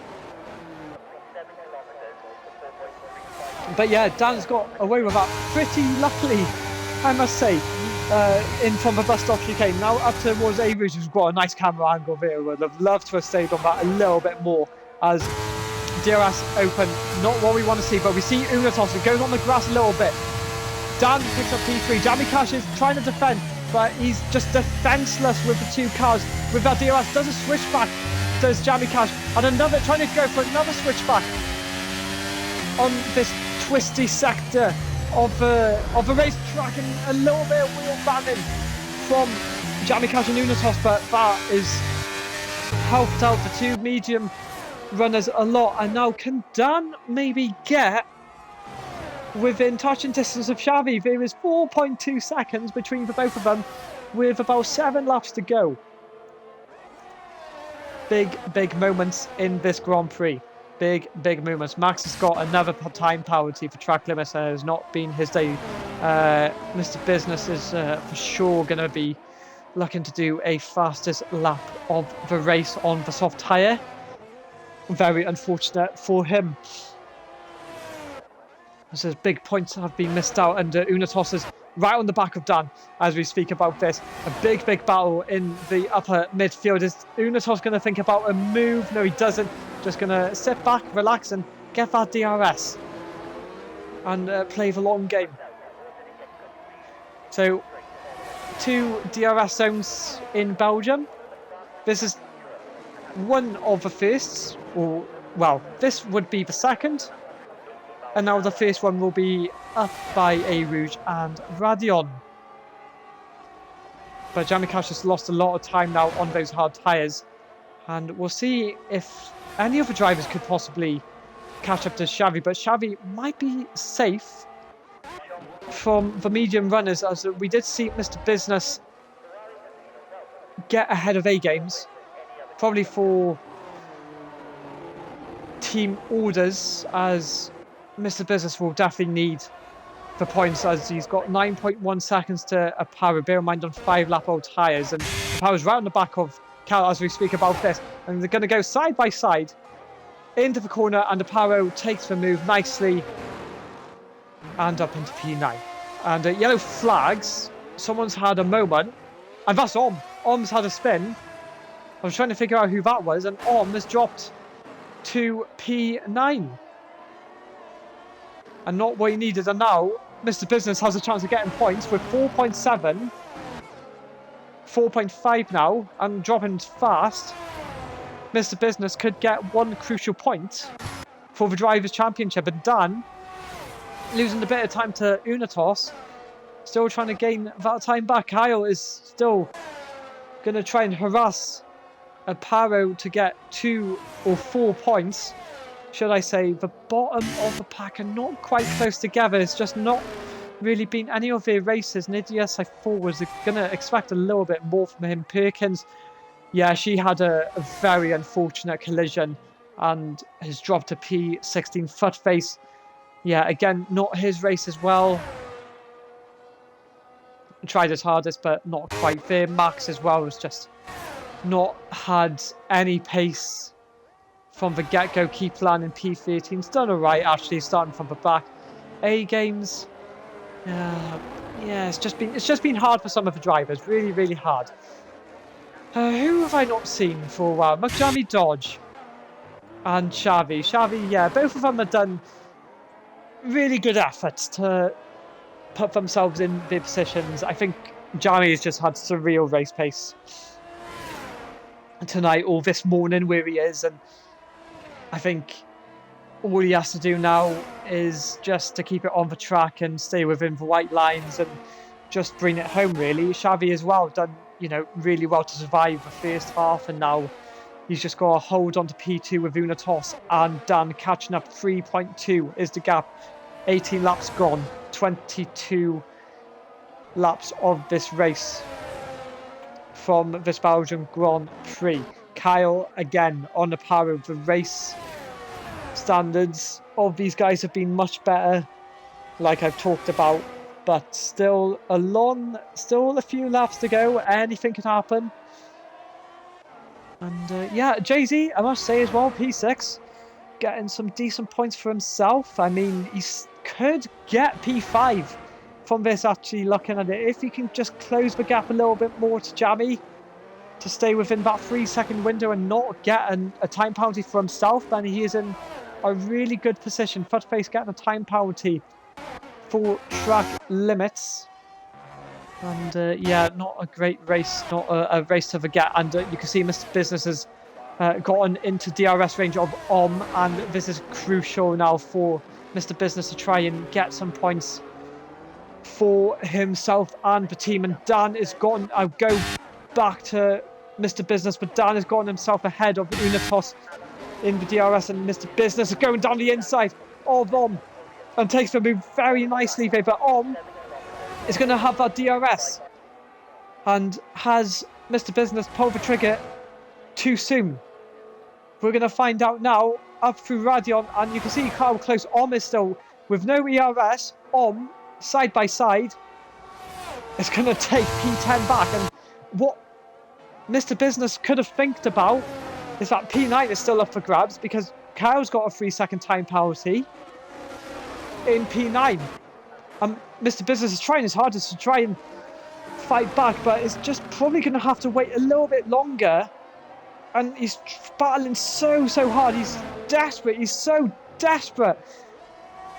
But yeah, Dan's got away with that pretty luckily, I must say, in from the bus stop chicane. Now up towards Avery's, who's got a nice camera angle there. Would have loved to have stayed on that a little bit more, as DRS open, not what we want to see, but we see Unitos. It goes on the grass a little bit. Dan picks up P3. Jamie Cash is trying to defend, but he's just defenseless with the two cars. With that DRS, does a switchback, does Jamie Cash, and another, trying to go for another switchback on this twisty sector of the racetrack, and a little bit of wheel banding from Jamie Cash and Unitos, but that is helped out the two medium runners a lot. And now can Dan maybe get within touching distance of Xavi? There is 4.2 seconds between the both of them with about 7 laps to go. Big moments in this Grand Prix. Big moments. Max has got another time penalty for track limits, and it has not been his day. Mr. Business is for sure going to be looking to do a fastest lap of the race on the soft tyre. Very unfortunate for him. There's big points that have been missed out, and Unitos is right on the back of Dan as we speak about this. A big battle in the upper midfield. Is Unitos going to think about a move? No, he doesn't. Just going to sit back, relax, and get that DRS and play the long game. So, 2 DRS zones in Belgium. This is one of the firsts, or well, this would be the second. And now the first one will be up by A Rouge and Radion. But Jamie Cash has lost a lot of time now on those hard tyres. And we'll see if any other drivers could possibly catch up to Xavi, but Xavi might be safe from the medium runners, as we did see Mr. Business get ahead of A-Games, probably for team orders, as Mr. Business will definitely need the points, as he's got 9.1 seconds to a power, bear in mind on 5-lap-old tyres, and the power's right on the back of Cal as we speak about this, and they're going to go side by side into the corner, and the power takes the move nicely and up into P9. And yellow flags, someone's had a moment, and that's Om. Om's had a spin. I was trying to figure out who that was, and Om has dropped to P9. And not what he needed, and now Mr. Business has a chance of getting points with 4.7, 4.5 now, and dropping fast. Mr. Business could get one crucial point for the Drivers' Championship, and Dan losing a bit of time to Unitos, still trying to gain that time back. Kyle is still going to try and harass a Paro to get 2 or 4 points. Should I say, the bottom of the pack are not quite close together. It's just not really been any of their races. Nidias, I thought, was going to expect a little bit more from him. Perkins, yeah, she had a very unfortunate collision and has dropped to P16. Footface, yeah, again, not his race as well. Tried his hardest, but not quite there. Max as well has just not had any pace from the get-go. Keeplan in P13's done alright, actually, starting from the back. A-Games, yeah, it's just been hard for some of the drivers, really, really hard. Who have I not seen for a while? McJammy Dodge and Xavi. Xavi, yeah, both of them have done really good efforts to put themselves in their positions. I think Jamie has just had surreal race pace tonight or this morning where he is, and I think all he has to do now is just to keep it on the track and stay within the white lines and just bring it home, really. Xavi as well done, really well to survive the first half, and now he's just got to hold on to P2 with Unitos and Dan catching up. 3.2 is the gap. 18 laps gone. 22 laps of this race from this Belgium Grand Prix. Kyle again on the power of the race. Standards of these guys have been much better, like I've talked about, but still a few laps to go. Anything could happen. And yeah, Jay-Z, I must say as well, P6, getting some decent points for himself. I mean, he could get P5 from this, actually looking at it. If he can just close the gap a little bit more to Jamie to stay within that 3-second window and not get a time penalty for himself, then he is in a really good position. Footface getting a time penalty for track limits. And yeah, not a great race, not a race to forget. And you can see Mr. Business has gotten into DRS range of Om, and this is crucial now for Mr. Business to try and get some points for himself and the team. And Dan is gone. I'll go back to Mr. Business, but Dan has gotten himself ahead of Unitos in the DRS, and Mr. Business is going down the inside of Om and takes the move very nicely there. But Om is going to have that DRS, and has Mr. Business pulled the trigger too soon? We're going to find out now up through Radion, and you can see how close Om is still with no ERS. Om side by side is going to take P10 back, and what Mr. Business could have thinked about is that P9 is still up for grabs because Kyle's got a 3-second time penalty in P9. Mr. Business is trying his hardest to try and fight back, but it's just probably going to have to wait a little bit longer. And he's battling so hard. He's desperate. He's so desperate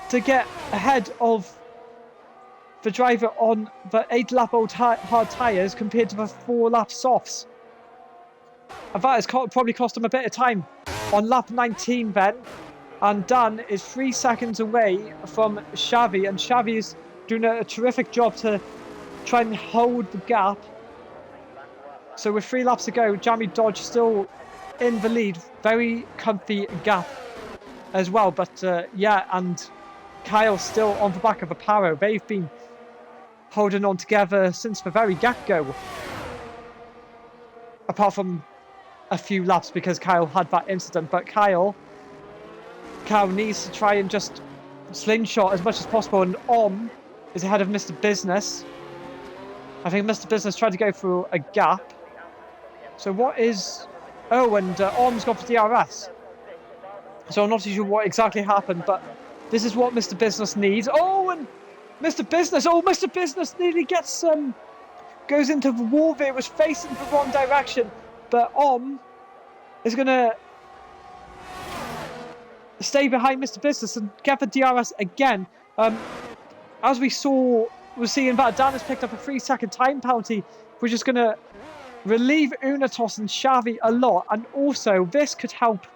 to get ahead of the driver on the 8-lap-old hard tyres compared to the 4-lap softs. And that has probably cost him a bit of time on lap 19 then. And Dan is 3 seconds away from Xavi, and Xavi is doing a terrific job to try and hold the gap. So with 3 laps to go, Jamie Dodge still in the lead. Very comfy gap as well. But yeah, and Kyle still on the back of a Paro. They've been holding on together since the very get-go. Apart from a few laps because Kyle had that incident. But Kyle needs to try and just slingshot as much as possible. And is ahead of Mr. Business. I think Mr. Business tried to go through a gap. So what is... Oh, and Om's gone for DRS. So I'm not too sure what exactly happened, but this is what Mr. Business needs. Oh, and Mr. Business nearly gets goes into the wall there. It was facing the wrong direction, but is going to stay behind Mr. Business and get the DRS again. As we're seeing that Dan has picked up a 3-second time penalty, which is going to relieve Unatos and Xavi a lot, and also this could help.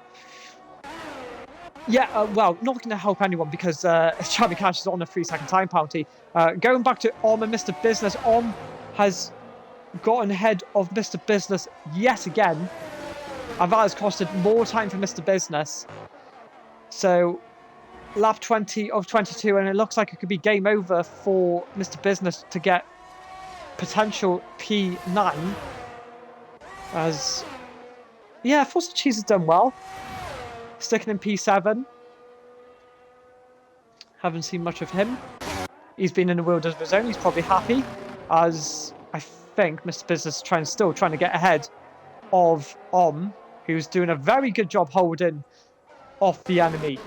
Yeah, well, not going to help anyone because Xavi Cash is on a 3-second time penalty. Going back to and Mr. Business, has gotten ahead of Mr. Business yet again, and that has costed more time for Mr. Business. So, lap 20 of 22, and it looks like it could be game over for Mr. Business to get potential P9. As, yeah, Forza Cheese has done well. Sticking in P7. Haven't seen much of him. He's been in the world of his own. He's probably happy, as I think Mr. Business is still trying to get ahead of who's doing a very good job holding off the enemy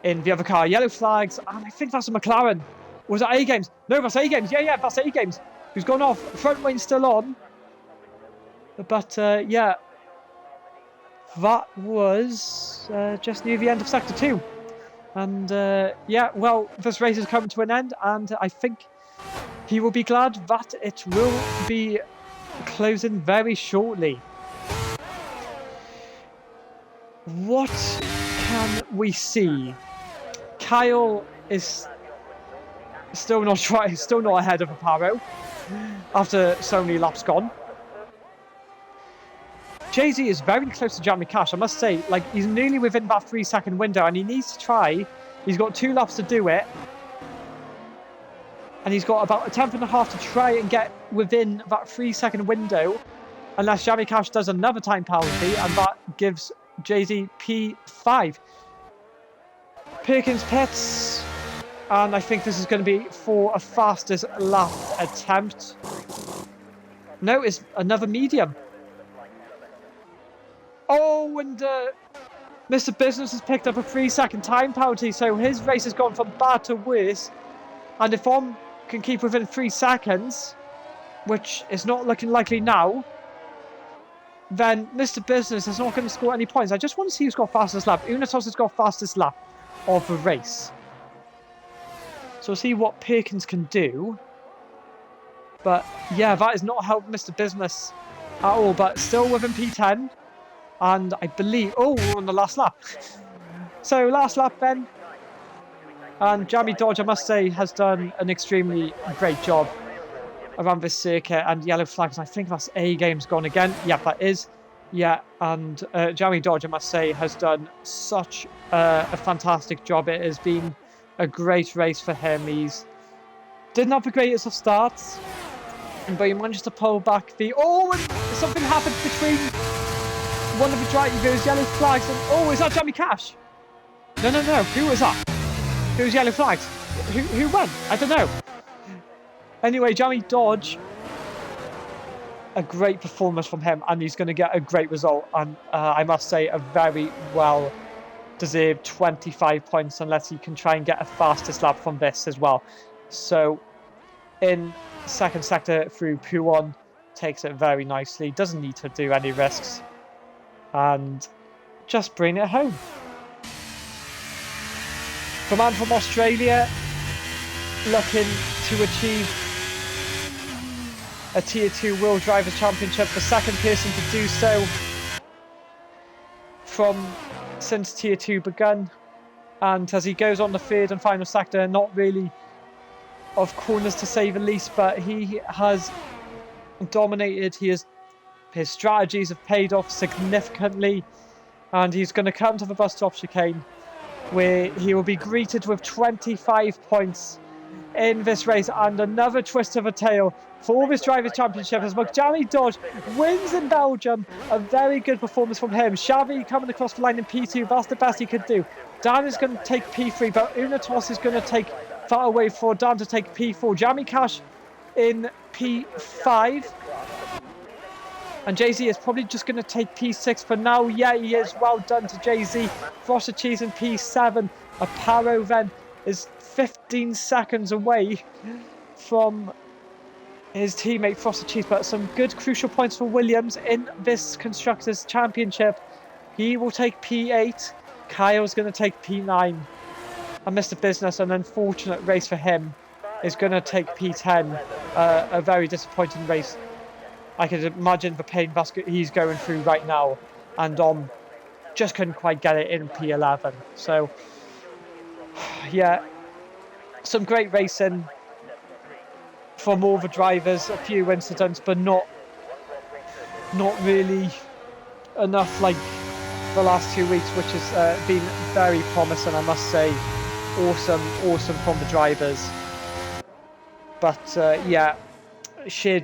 in the other car. Yellow flags, and I think that's a McLaren. Was it A Games? No, that's A Games. Yeah, that's A Games. Who's gone off? Front wing's still on. But yeah, that was just near the end of Sector 2. And yeah, well, this race is coming to an end, and I think he will be glad that it will be closing very shortly. What can we see? Kyle is still not ahead of a Paro after so many laps gone. Jay-Z is very close to Jamie Cash, I must say. Like, he's nearly within that 3-second window, and he needs to try. He's got 2 laps to do it. And he's got about a 10th and a half to try and get within that 3-second window, unless Jamie Cash does another time penalty, and that gives Jay-Z P5. Perkins pits, and I think this is going to be for a fastest lap attempt. No, it's another medium. Oh, and Mr. Business has picked up a 3-second time penalty, so his race has gone from bad to worse. And if can keep within 3 seconds, which is not looking likely now, then Mr. Business is not going to score any points. I just want to see who's got fastest lap. Unatos has got fastest lap of the race. So we'll see what Perkins can do. But yeah, that has not helped Mr. Business at all, but still within P10. And I believe... Oh, we're on the last lap. So, last lap then. And Jamie Dodge, I must say, has done an extremely great job around this circuit. And yellow flags, I think that's A Games gone again. Yeah, that is. Yeah, and Jamie Dodge, I must say, has done such a fantastic job. It has been a great race for him. He's didn't have the greatest of starts, but he managed to pull back the... Oh, and something happened between... one of the drivers, yellow flags, and oh, is that Jamie Cash? No. Who was that? Who was yellow flags? Who won? I don't know. Anyway, Jamie Dodge, a great performance from him, and he's going to get a great result. And I must say, a very well deserved 25 points, unless he can try and get a fastest lap from this as well. So, in second sector through Puon, takes it very nicely. Doesn't need to do any risks. And just bring it home. The man from Australia looking to achieve a Tier 2 World Drivers' Championship, the second person to do so since Tier 2 begun. And as he goes on the third and final sector, not really of corners to say the least, but he has dominated. He has His strategies have paid off significantly, and he's going to come to the bus stop chicane, where he will be greeted with 25 points in this race and another twist of a tail for this Drivers' Championship as Jamie Dodge wins in Belgium. A very good performance from him. Xavi coming across the line in P2. That's the best he could do. Dan is going to take P3, but Unitos is going to take that away for Dan to take P4. Jamie Cash in P5. And Jay-Z is probably just going to take P6 for now. Yeah, he is. Well done to Jay-Z. Frosted Cheese in P7. Aparo then is 15 seconds away from his teammate Frosted Cheese. But some good crucial points for Williams in this Constructors' Championship. He will take P8. Kyle's going to take P9. And Mr. Business, an unfortunate race for him, is going to take P10. A very disappointing race. I could imagine the pain he's going through right now, and just couldn't quite get it in P11. So, yeah, some great racing from all the drivers. A few incidents, but not really enough like the last 2 weeks, which has been very promising, I must say. Awesome from the drivers. But yeah, sheer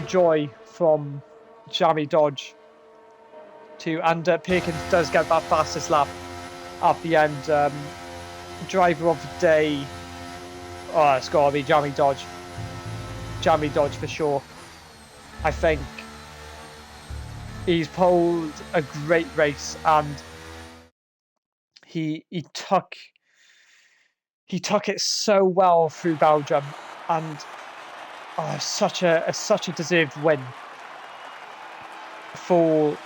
joy from Jamie Dodge too, and Perkins does get that fastest lap at the end. Driver of the day, it's got to be Jamie Dodge for sure. I think he's pulled a great race, and he took it so well through Belgium, and such a deserved win for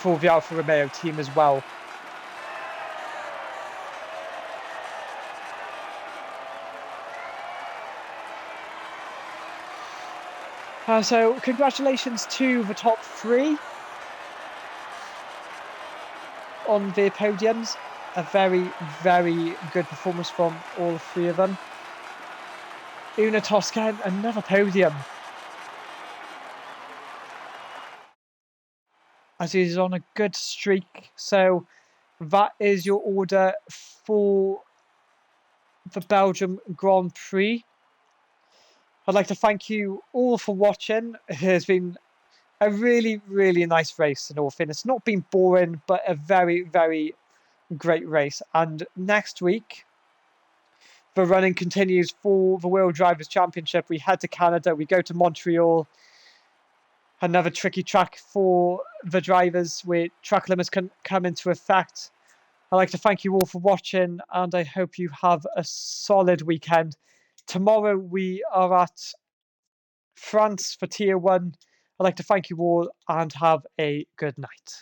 the Alfa Romeo team as well. So congratulations to the top 3 on their podiums. A very, very good performance from all 3 of them. Una Toscan, another podium, as he's on a good streak. So that is your order for the Belgium Grand Prix. I'd like to thank you all for watching. It has been a really, really nice race in all fairness. It's not been boring, but a very, very great race. And next week, the running continues for the World Drivers' Championship. We head to Canada. We go to Montreal. Another tricky track for the drivers where track limits can come into effect. I'd like to thank you all for watching, and I hope you have a solid weekend. Tomorrow we are at France for Tier 1. I'd like to thank you all and have a good night.